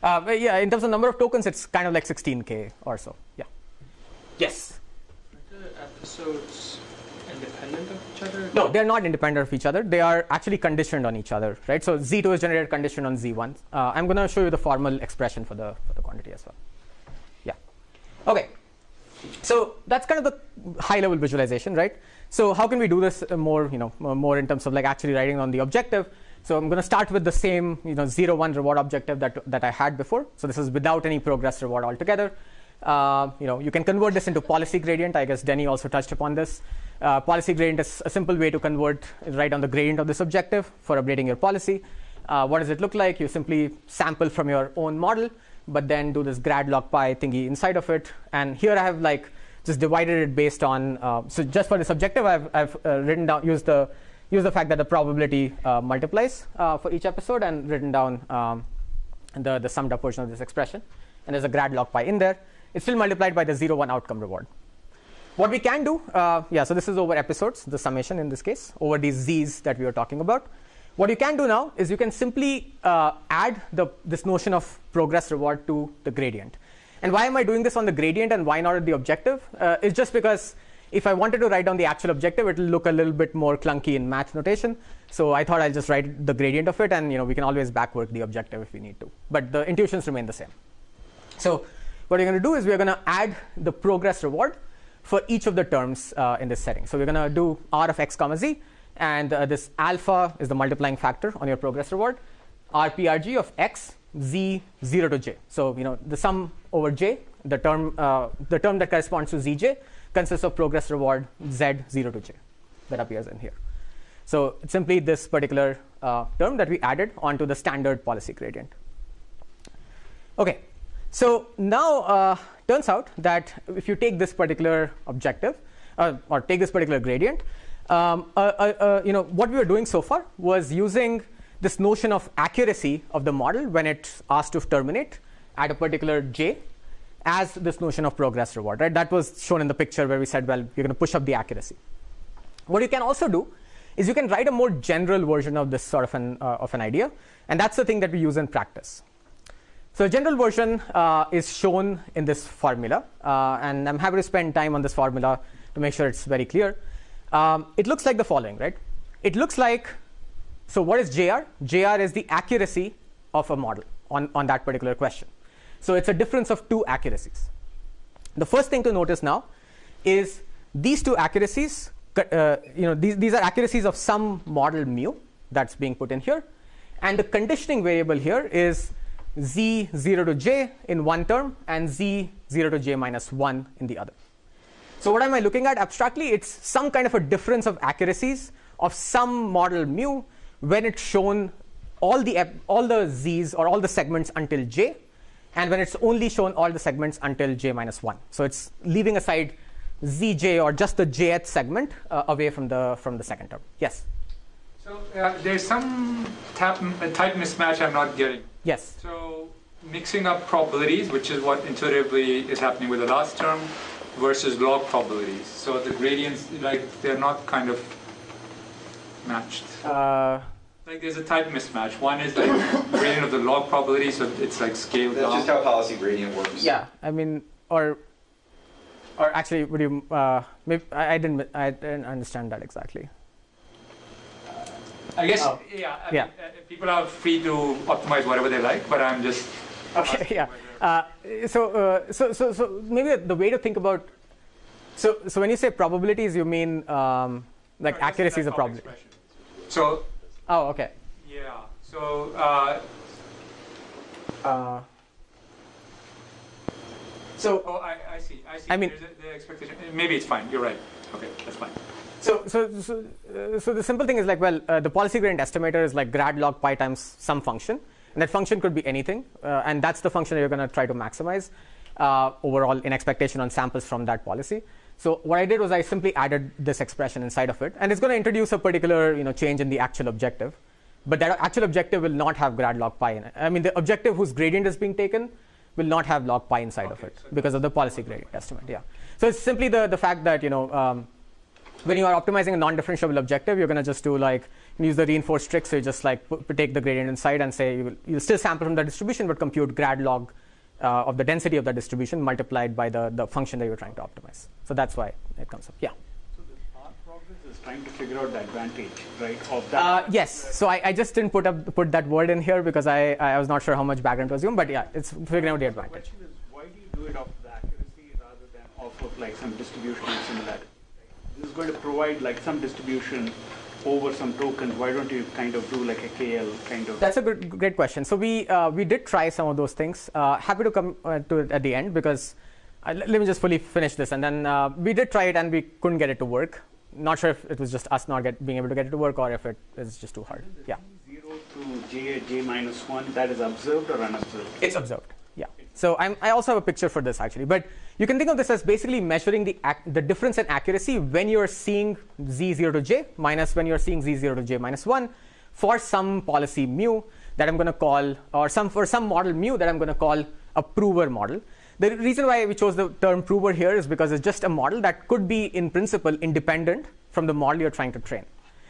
But yeah, in terms of number of tokens, it's kind of like 16K or so. Yeah. Yes? Are the episodes independent of each other? No, they're not independent of each other. They are actually conditioned on each other, right? So Z2 is generated conditioned on Z1. I'm going to show you the formal expression for the quantity as well. Yeah. Okay. So that's kind of the high-level visualization, right? So how can we do this more in terms of like actually writing on the objective? So I'm going to start with the same 0-1 reward objective that I had before. So this is without any progress reward altogether. You can convert this into policy gradient. I guess Denny also touched upon this. Policy gradient is a simple way to convert right on the gradient of this objective for updating your policy. What does it look like? You simply sample from your own model, but then do this grad log pi thingy inside of it. And here I have like just divided it based on, so just for this objective, I've written down, use the fact that the probability multiplies for each episode, and written down the summed up version of this expression. And there's a grad log pi in there. It's still multiplied by the 0-1 outcome reward. What we can do, so this is over episodes, the summation in this case, over these z's that we were talking about. What you can do now is you can simply add this notion of progress reward to the gradient. And why am I doing this on the gradient and why not at the objective? It's just because if I wanted to write down the actual objective, it will look a little bit more clunky in math notation. So I thought I'll just write the gradient of it, and we can always backwork the objective if we need to. But the intuitions remain the same. So what we're going to do is we're going to add the progress reward for each of the terms in this setting. So we're going to do r of x comma z, and this alpha is the multiplying factor on your progress reward, rprg of x, z 0 to j. So the sum over j, the term that corresponds to zj, consists of progress reward z 0 to j that appears in here. So it's simply this particular term that we added onto the standard policy gradient. Okay, so now turns out that if you take this particular objective or take this particular gradient, what we were doing so far was using this notion of accuracy of the model when it's asked to terminate at a particular j as this notion of progress reward, right? That was shown in the picture where we said, well, you're going to push up the accuracy. What you can also do is you can write a more general version of this sort of an idea, and that's the thing that we use in practice. So the general version is shown in this formula, and I'm happy to spend time on this formula to make sure it's very clear. It looks like the following, right? It looks like, so what is JR? JR is the accuracy of a model on that particular question. So it's a difference of two accuracies. The first thing to notice now is these two accuracies, these are accuracies of some model mu that's being put in here, and the conditioning variable here is z 0 to j in one term and z 0 to j minus 1 in the other. So what am I looking at abstractly? It's some kind of a difference of accuracies of some model mu when it's shown all the z's or all the segments until j, and when it's only shown all the segments until j minus 1. So it's leaving aside zj or just the jth segment away from the second term. Yes? So there's some type mismatch I'm not getting. Yes. So mixing up probabilities, which is what intuitively is happening with the last term, versus log probabilities. So the gradients, they're not kind of matched. There's a type mismatch. One is gradient of the log probability, so it's scaled down. That's just how policy gradient works. Yeah, I mean, or actually, would you? Maybe I didn't understand that exactly. I guess, people are free to optimize whatever they like, but I'm just. Okay, yeah. So maybe the way to think about. So when you say probabilities, you mean accuracy is a probability. So. Oh, okay. Yeah. So. Oh, I see. I mean, the expectation. Maybe it's fine. You're right. Okay, that's fine. So the simple thing is the policy gradient estimator is grad log pi times some function, and that function could be anything, and that's the function that you're going to try to maximize overall in expectation on samples from that policy. So what I did was I simply added this expression inside of it, and it's going to introduce a particular change in the actual objective, but that actual objective will not have grad log pi in it. I mean, the objective whose gradient is being taken will not have log pi inside of it because of the policy gradient estimate. Yeah. So it's simply the fact that when you are optimizing a non-differentiable objective, you're going to just do use the reinforced trick. So you just take the gradient inside and say you'll still sample from the distribution, but compute grad log of the density of the distribution multiplied by the function that you're trying to optimize. So that's why it comes up. Yeah. So the path progress is trying to figure out the advantage, right, of that. Yes. So I just didn't put that word in here because I was not sure how much background to assume, but yeah, it's figuring out the advantage. The question is, why do you do it off the accuracy rather than off of some distribution and similarity? This is going to provide some distribution over some tokens. Why don't you kind of do a KL kind of? That's a great question. So we did try some of those things. Happy to come to it at the end because let me just fully finish this. And then we did try it and we couldn't get it to work. Not sure if it was just us not being able to get it to work or if it is just too hard. Yeah. 0 to j minus 1, that is observed or unobserved? It's observed. Yeah. So I also have a picture for this actually, but you can think of this as basically measuring the difference in accuracy when you're seeing z0 to j minus when you're seeing z0 to j minus 1 for some policy mu that I'm going to call, or for some model mu that I'm going to call a prover model. The reason why we chose the term prover here is because it's just a model that could be in principle independent from the model you're trying to train.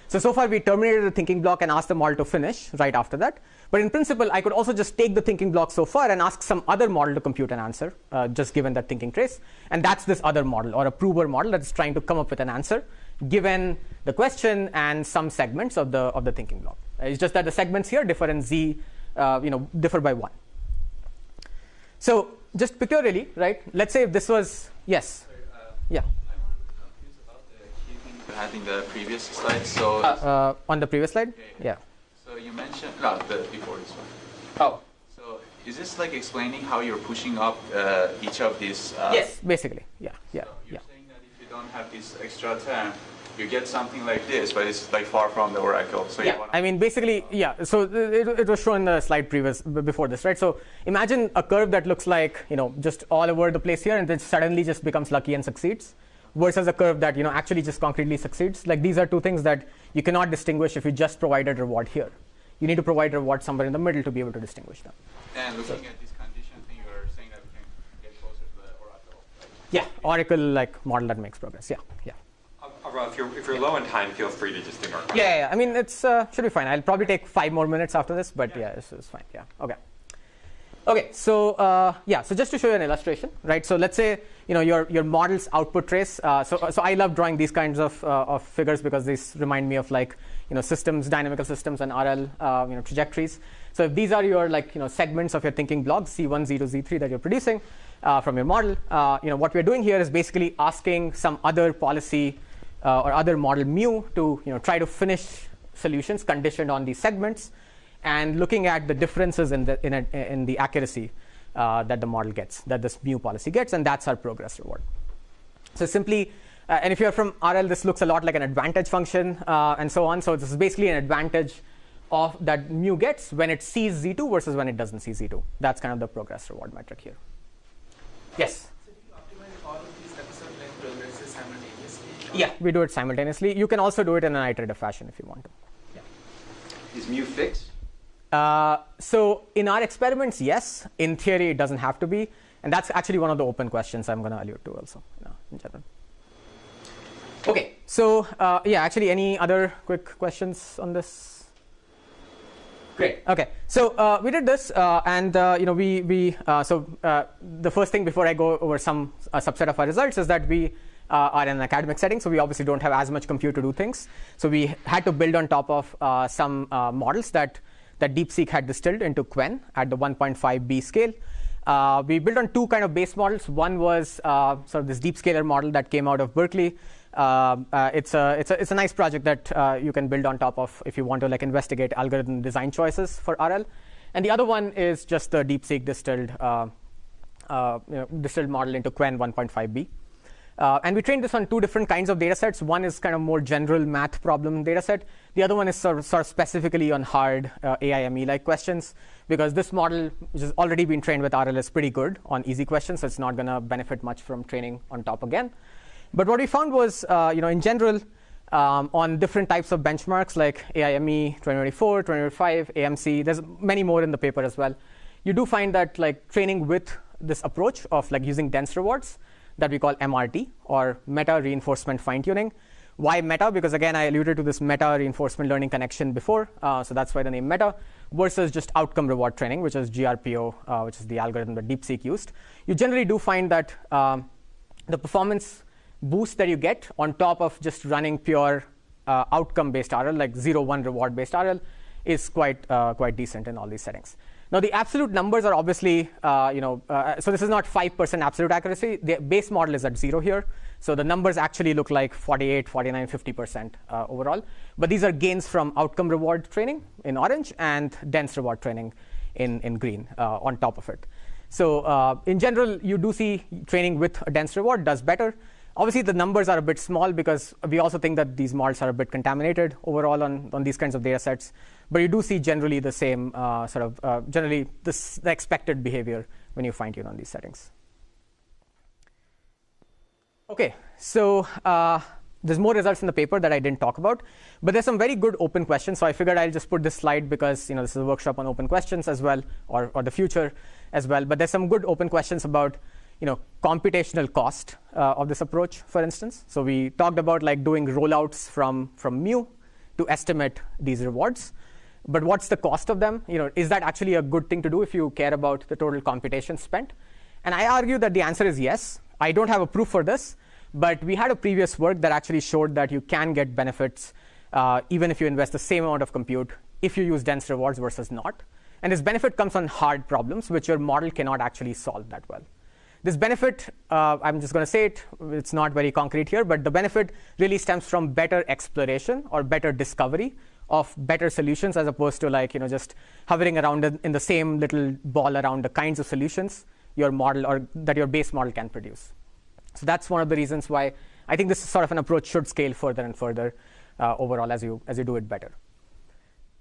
So far we terminated the thinking block and asked the model to finish right after that. But in principle, I could also just take the thinking block so far and ask some other model to compute an answer, just given that thinking trace. And that's this other model, or a prover model that's trying to come up with an answer, given the question and some segments of the thinking block. It's just that the segments here differ in z, differ by 1. So just pictorially, right? Let's say if this was, yes. Yeah. I think the previous slide. So on the previous slide, yeah. So you mentioned before this one. Oh. So is this like explaining how you're pushing up each of these? Yes, basically, yeah. So you're saying that if you don't have this extra term, you get something like this, but it's like far from the oracle. So yeah, I mean basically, yeah. So it was shown in the slide before this, right? So imagine a curve that looks like just all over the place here, and then suddenly just becomes lucky and succeeds, versus a curve that actually just concretely succeeds. Like these are two things that you cannot distinguish if you just provided reward here. You need to provide reward somewhere in the middle to be able to distinguish them. And looking at this condition thing, you are saying that we can get closer to the oracle. Right? Yeah, oracle like model that makes progress. Yeah. If you're low on time, feel free to just ignore. Yeah. I mean, it's should be fine. I'll probably take 5 more minutes after this, but yeah, this is fine. Yeah. Okay. So so just to show you an illustration, right? So let's say your model's output trace. So I love drawing these kinds of figures because these remind me of systems, dynamical systems, and RL trajectories. So if these are your segments of your thinking blocks, C1, Z2, Z3 that you're producing from your model, what we're doing here is basically asking some other policy or other model mu to try to finish solutions conditioned on these segments, and looking at the differences in the accuracy that the model gets, that this mu policy gets, and that's our progress reward. So simply, and if you're from RL, this looks a lot like an advantage function and so on. So this is basically an advantage of that mu gets when it sees Z2 versus when it doesn't see Z2. That's kind of the progress reward metric here. Yes? So do you optimize all of these episode length progresses simultaneously? Yeah, we do it simultaneously. You can also do it in an iterative fashion if you want to. Yeah. Is mu fixed? So in our experiments, yes. In theory, it doesn't have to be. And that's actually one of the open questions I'm going to allude to also in general. Okay, so actually, any other quick questions on this? Great. Okay, so we did this, and the first thing before I go over some subset of our results is that we are in an academic setting, so we obviously don't have as much compute to do things. So we had to build on top of some models that DeepSeek had distilled into Qwen at the 1.5B scale. We built on two kind of base models. One was sort of this deep scaler model that came out of Berkeley. It's a nice project that you can build on top of if you want to investigate algorithm design choices for RL. And the other one is just the DeepSeek distilled model into Qwen 1.5B. And we trained this on two different kinds of data sets. One is kind of more general math problem data set. The other one is sort of specifically on hard AIME-like questions, because this model, which has already been trained with RL, is pretty good on easy questions, so it's not going to benefit much from training on top again. But what we found was, in general, on different types of benchmarks like AIME 2024, 2025, AMC, there's many more in the paper as well. You do find that training with this approach of using dense rewards that we call MRT, or meta reinforcement fine tuning. Why meta? Because again, I alluded to this meta reinforcement learning connection before, so that's why the name meta, versus just outcome reward training, which is GRPO, which is the algorithm that DeepSeek used. You generally do find that the performance boost that you get on top of just running pure outcome-based RL, like 0-1 reward-based RL, is quite decent in all these settings. Now, the absolute numbers are obviously, so this is not 5% absolute accuracy. The base model is at 0 here. So the numbers actually look like 48, 49, 50% overall. But these are gains from outcome reward training in orange and dense reward training in green on top of it. So in general, you do see training with a dense reward does better. Obviously, the numbers are a bit small because we also think that these models are a bit contaminated overall on these kinds of data sets. But you do see generally the same generally the expected behavior fine tune on these settings. Okay, so there's more results in the paper that I didn't talk about, but there's some very good open questions. So I figured I'll just put this slide because this is a workshop on open questions as well, or the future as well. But there's some good open questions about computational cost of this approach, for instance. So we talked about like doing rollouts from mu to estimate these rewards. But what's the cost of them? Is that actually a good thing to do if you care about the total computation spent? And I argue that the answer is yes. I don't have a proof for this, but we had a previous work that actually showed that you can get benefits even if you invest the same amount of compute if you use dense rewards versus not. And this benefit comes on hard problems, which your model cannot actually solve that well. This benefit, I'm just going to say it, it's not very concrete here, but the benefit really stems from better exploration or better discovery of better solutions as opposed to like, just hovering around in the same little ball around the kinds of solutions your model or that your base model can produce. So that's one of the reasons why I think this sort of an approach should scale further and further overall as you do it better.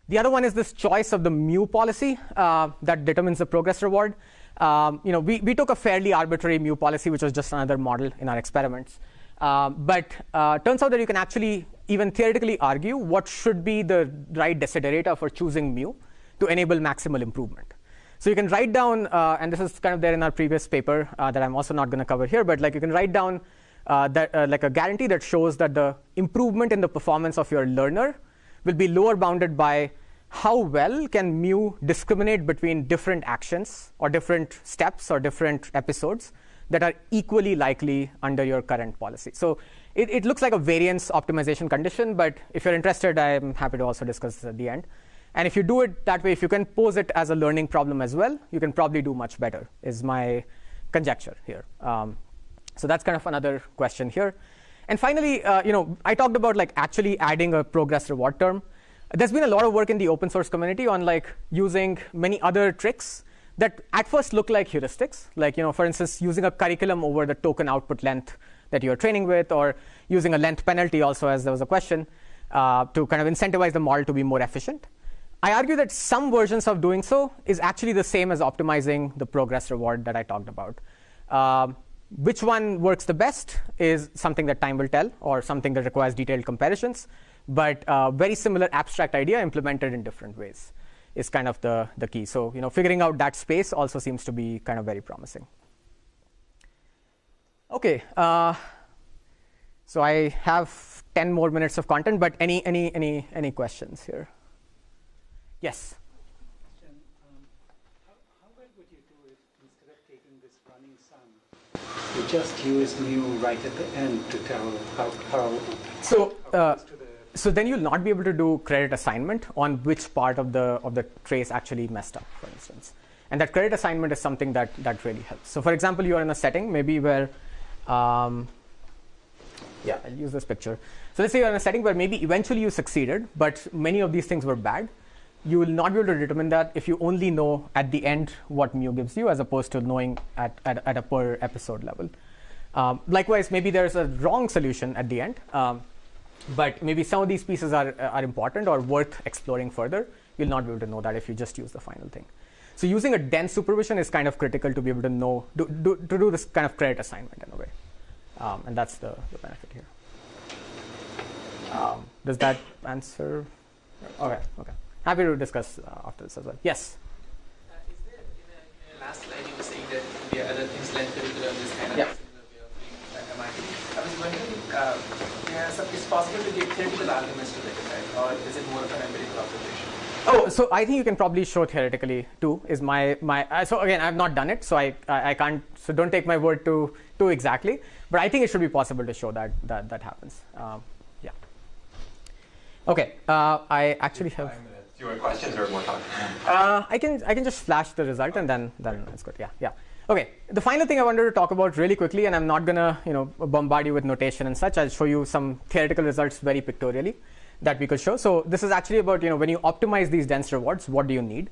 The other one is this choice of the mu policy that determines the progress reward. We took a fairly arbitrary mu policy, which was just another model in our experiments. But turns out that you can actually even theoretically argue what should be the right desiderata for choosing mu to enable maximal improvement. So you can write down, and this is kind of there in our previous paper that I'm also not going to cover here, but like you can write down like a guarantee that shows that the improvement in the performance of your learner will be lower bounded by how well can mu discriminate between different actions or different steps or different episodes that are equally likely under your current policy. So it looks like a variance optimization condition, but if you're interested, I'm happy to also discuss this at the end. And if you do it that way, if you can pose it as a learning problem as well, you can probably do much better, is my conjecture here. So that's kind of another question here. And finally, I talked about like actually adding a progress reward term. There's been a lot of work in the open source community on like using many other tricks that at first look like heuristics, like for instance, using a curriculum over the token output length that you're training with, or using a length penalty also, as there was a question, to kind of incentivize the model to be more efficient. I argue that some versions of doing so is actually the same as optimizing the progress reward that I talked about. Which one works the best is something that time will tell, or something that requires detailed comparisons. But very similar abstract idea implemented in different ways is kind of the key. So figuring out that space also seems to be kind of very promising. Okay, so I have 10 more minutes of content, but any questions here? Yes. How well would you do it instead of taking this running sum? You just use mu right at the end to tell how So then you'll not be able to do credit assignment on which part of the trace actually messed up, for instance. And that credit assignment is something that really helps. So for example, you are in a setting maybe where, I'll use this picture. So let's say you're in a setting where maybe eventually you succeeded, but many of these things were bad. You will not be able to determine that if you only know at the end what mu gives you, as opposed to knowing at a per episode level. Likewise, maybe there's a wrong solution at the end. But maybe some of these pieces are important or worth exploring further. You'll not be able to know that if you just use the final thing. So using a dense supervision is kind of critical to be able to know, to do this kind of credit assignment in a way. And that's the benefit here. Does that answer? Okay. Happy to discuss after this as well. Yes? Is there, in the last slide, you were saying that there are other things like curriculum, this kind of similar way of doing MIT. I was wondering, it's possible to get theoretical arguments to it, right? Or is it more of an empirical observation? Oh, so I think you can probably show theoretically too. Is my so again, I've not done it, so I can't. So don't take my word too exactly. But I think it should be possible to show that happens. Yeah. Okay. I actually have. Do you want questions or more talk? I can just flash the result and then it's good. Yeah. Okay. The final thing I wanted to talk about really quickly, and I'm not gonna bombard you with notation and such. I'll show you some theoretical results very pictorially that we could show. So this is actually about when you optimize these dense rewards, what do you need?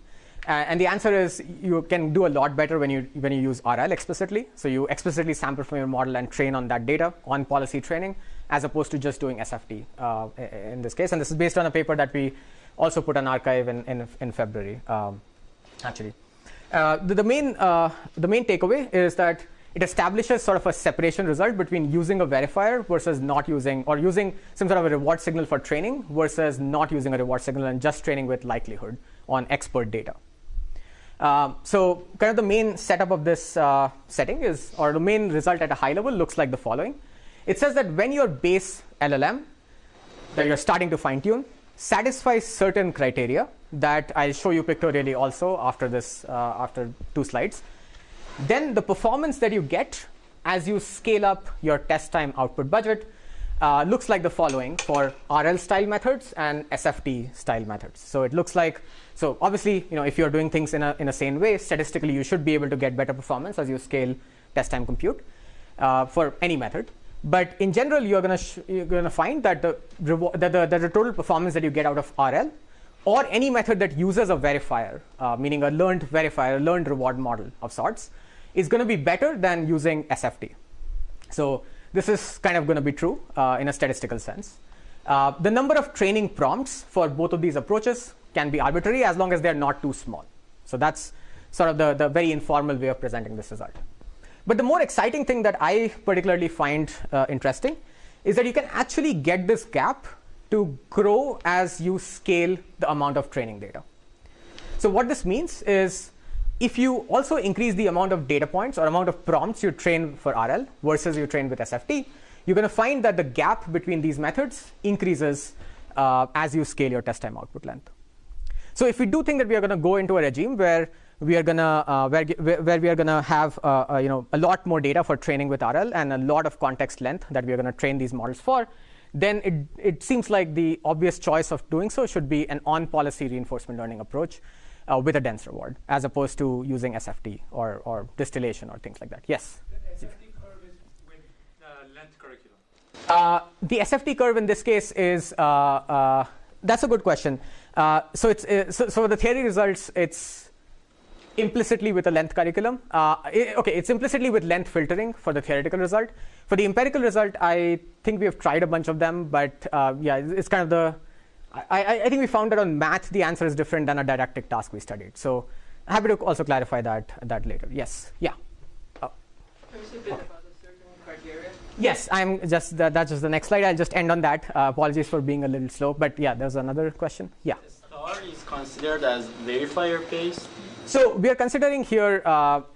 And the answer is you can do a lot better when you use RL explicitly. So you explicitly sample from your model and train on that data on policy training, as opposed to just doing SFT in this case. And this is based on a paper that we also put on archive in February, actually. The main takeaway is that it establishes sort of a separation result between using a verifier versus not using, or using some sort of a reward signal for training versus not using a reward signal and just training with likelihood on expert data. So kind of the main setup of this setting is, or the main result at a high level looks like the following. It says that when your base LLM that you're starting to fine tune satisfies certain criteria that I'll show you pictorially also after this, after 2 slides, then the performance that you get as you scale up your test time output budget looks like the following for RL style methods and SFT style methods. So it looks like, so obviously, if you're doing things in a sane way, statistically you should be able to get better performance as you scale test time compute for any method. But in general, you're gonna find that the total performance that you get out of RL or any method that uses a verifier, meaning a learned verifier, a learned reward model of sorts, is going to be better than using SFT. So this is kind of going to be true in a statistical sense. The number of training prompts for both of these approaches can be arbitrary as long as they're not too small. So that's sort of the very informal way of presenting this result. But the more exciting thing that I particularly find interesting is that you can actually get this gap to grow as you scale the amount of training data. So what this means is if you also increase the amount of data points or amount of prompts you train for RL versus you train with SFT, you're going to find that the gap between these methods increases as you scale your test time output length. So if we do think that we are going to go into a regime where we are going to where we are going to have a lot more data for training with RL and a lot of context length that we are going to train these models for, then it seems like the obvious choice of doing so should be an on-policy reinforcement learning approach with a dense reward, as opposed to using SFT or distillation or things like that. Yes? The SFT curve is with length curriculum. The SFT curve in this case is, that's a good question. So the theory results, it's implicitly with a length curriculum. It's implicitly with length filtering for the theoretical result. For the empirical result, I think we have tried a bunch of them, but it's kind of I think we found that on math, the answer is different than a didactic task we studied. So I'm happy to also clarify that later. Yes, yeah. Can you say a bit about the certain criteria? Yes, that's just the next slide. I'll just end on that. Apologies for being a little slow, but yeah, there's another question. Yeah. The star is considered as verifier based. So we are considering here,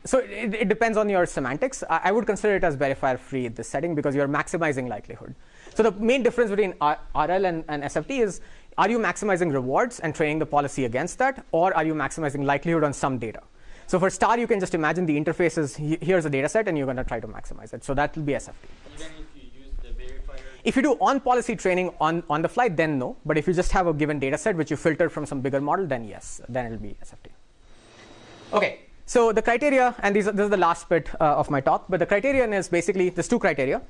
so it depends on your semantics. I would consider it as verifier free in this setting because you're maximizing likelihood. So the main difference between RL and SFT is, are you maximizing rewards and training the policy against that, or are you maximizing likelihood on some data? So for star, you can just imagine the interface is, here's a data set and you're going to try to maximize it. So that will be SFT. Even if you use the verifier? If you do on-policy training on the fly, then no. But if you just have a given data set which you filter from some bigger model, then yes, then it'll be SFT. Okay, so the criteria, and this is the last bit of my talk, but the criterion is basically, there's 2 criteria.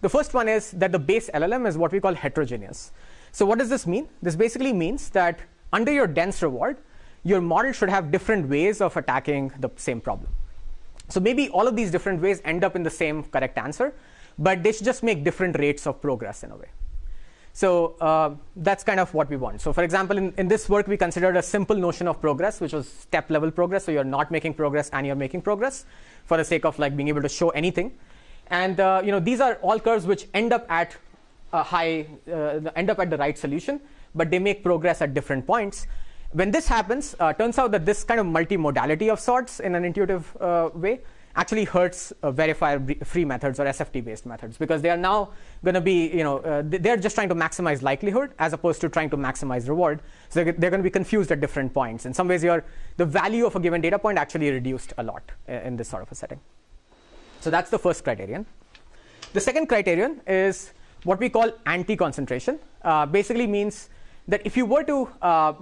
The first one is that the base LLM is what we call heterogeneous. So what does this mean? This basically means that under your dense reward, your model should have different ways of attacking the same problem. So maybe all of these different ways end up in the same correct answer, but they should just make different rates of progress in a way. So that's kind of what we want. So for example, in this work, we considered a simple notion of progress, which was step level progress. So you're not making progress and you're making progress for the sake of like being able to show anything. And these are all curves which end up at end up at the right solution, but they make progress at different points. When this happens, turns out that this kind of multimodality of sorts in an intuitive way actually hurts verifier-free methods or SFT-based methods, because they are now going to be, they're just trying to maximize likelihood as opposed to trying to maximize reward. So they're going to be confused at different points. In some ways, the value of a given data point actually reduced a lot in this sort of a setting. So that's the first criterion. The second criterion is what we call anti-concentration. Basically means that if you were to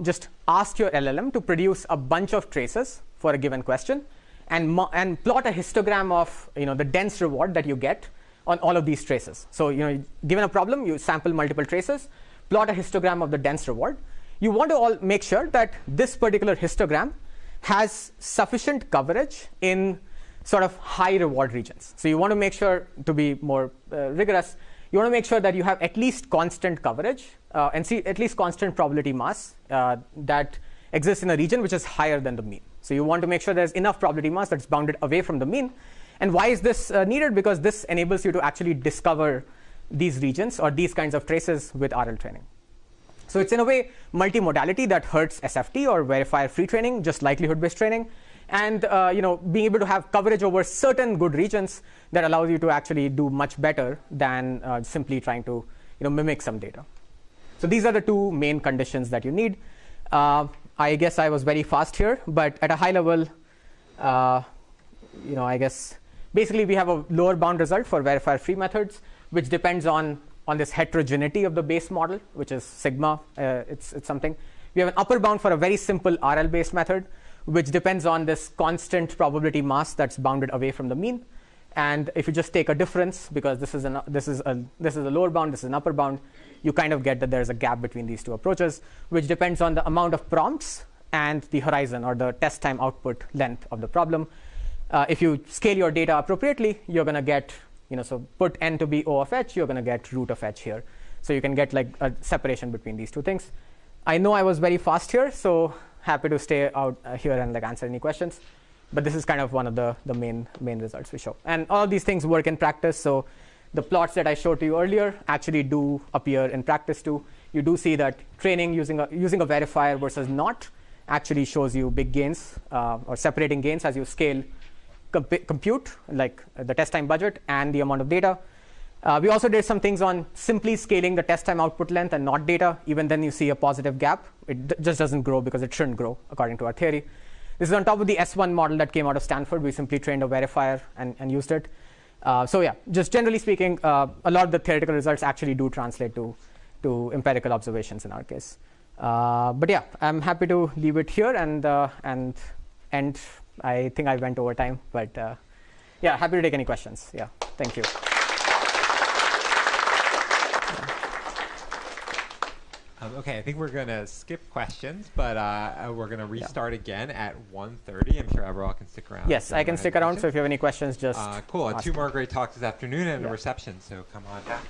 just ask your LLM to produce a bunch of traces for a given question and plot a histogram of the dense reward that you get on all of these traces. So given a problem, you sample multiple traces, plot a histogram of the dense reward. You want to make sure that this particular histogram has sufficient coverage in sort of high reward regions. So you want to make sure, to be more rigorous, you want to make sure that you have at least constant coverage and see at least constant probability mass that exists in a region which is higher than the mean. So you want to make sure there's enough probability mass that's bounded away from the mean. And why is this needed? Because this enables you to actually discover these regions or these kinds of traces with RL training. So it's in a way multimodality that hurts SFT or verifier-free training, just likelihood-based training, and being able to have coverage over certain good regions that allows you to actually do much better than simply trying to mimic some data. So these are the two main conditions that you need. I guess I was very fast here, but at a high level, I guess basically we have a lower bound result for verifier-free methods, which depends on this heterogeneity of the base model, which is sigma. It's something. We have an upper bound for a very simple RL-based method, which depends on this constant probability mass that's bounded away from the mean. And if you just take a difference, because this is a lower bound, this is an upper bound, you kind of get that there's a gap between these two approaches, which depends on the amount of prompts and the horizon or the test time output length of the problem. If you scale your data appropriately, you're going to get, so put n to be O of h, you're going to get root of h here. So you can get like a separation between these two things. I know I was very fast here, so happy to stay out here and answer any questions. But this is kind of one of the main results we show. And all of these things work in practice. So the plots that I showed to you earlier actually do appear in practice too. You do see that training using a verifier versus not actually shows you big gains or separating gains as you scale compute, like the test time budget and the amount of data. We also did some things on simply scaling the test time output length and not data. Even then you see a positive gap. It just doesn't grow because it shouldn't grow according to our theory. This is on top of the S1 model that came out of Stanford. We simply trained a verifier and used it. So yeah, just generally speaking, a lot of the theoretical results actually do translate to empirical observations in our case. But yeah, I'm happy to leave it here and I think I went over time, but yeah, happy to take any questions. Yeah, thank you. Okay, I think we're going to skip questions, but we're going to restart again at 1:30. I'm sure Aviral can stick around. Yes, I can stick around, so if you have any questions, just cool. Two more great talks this afternoon and a reception, so come on back.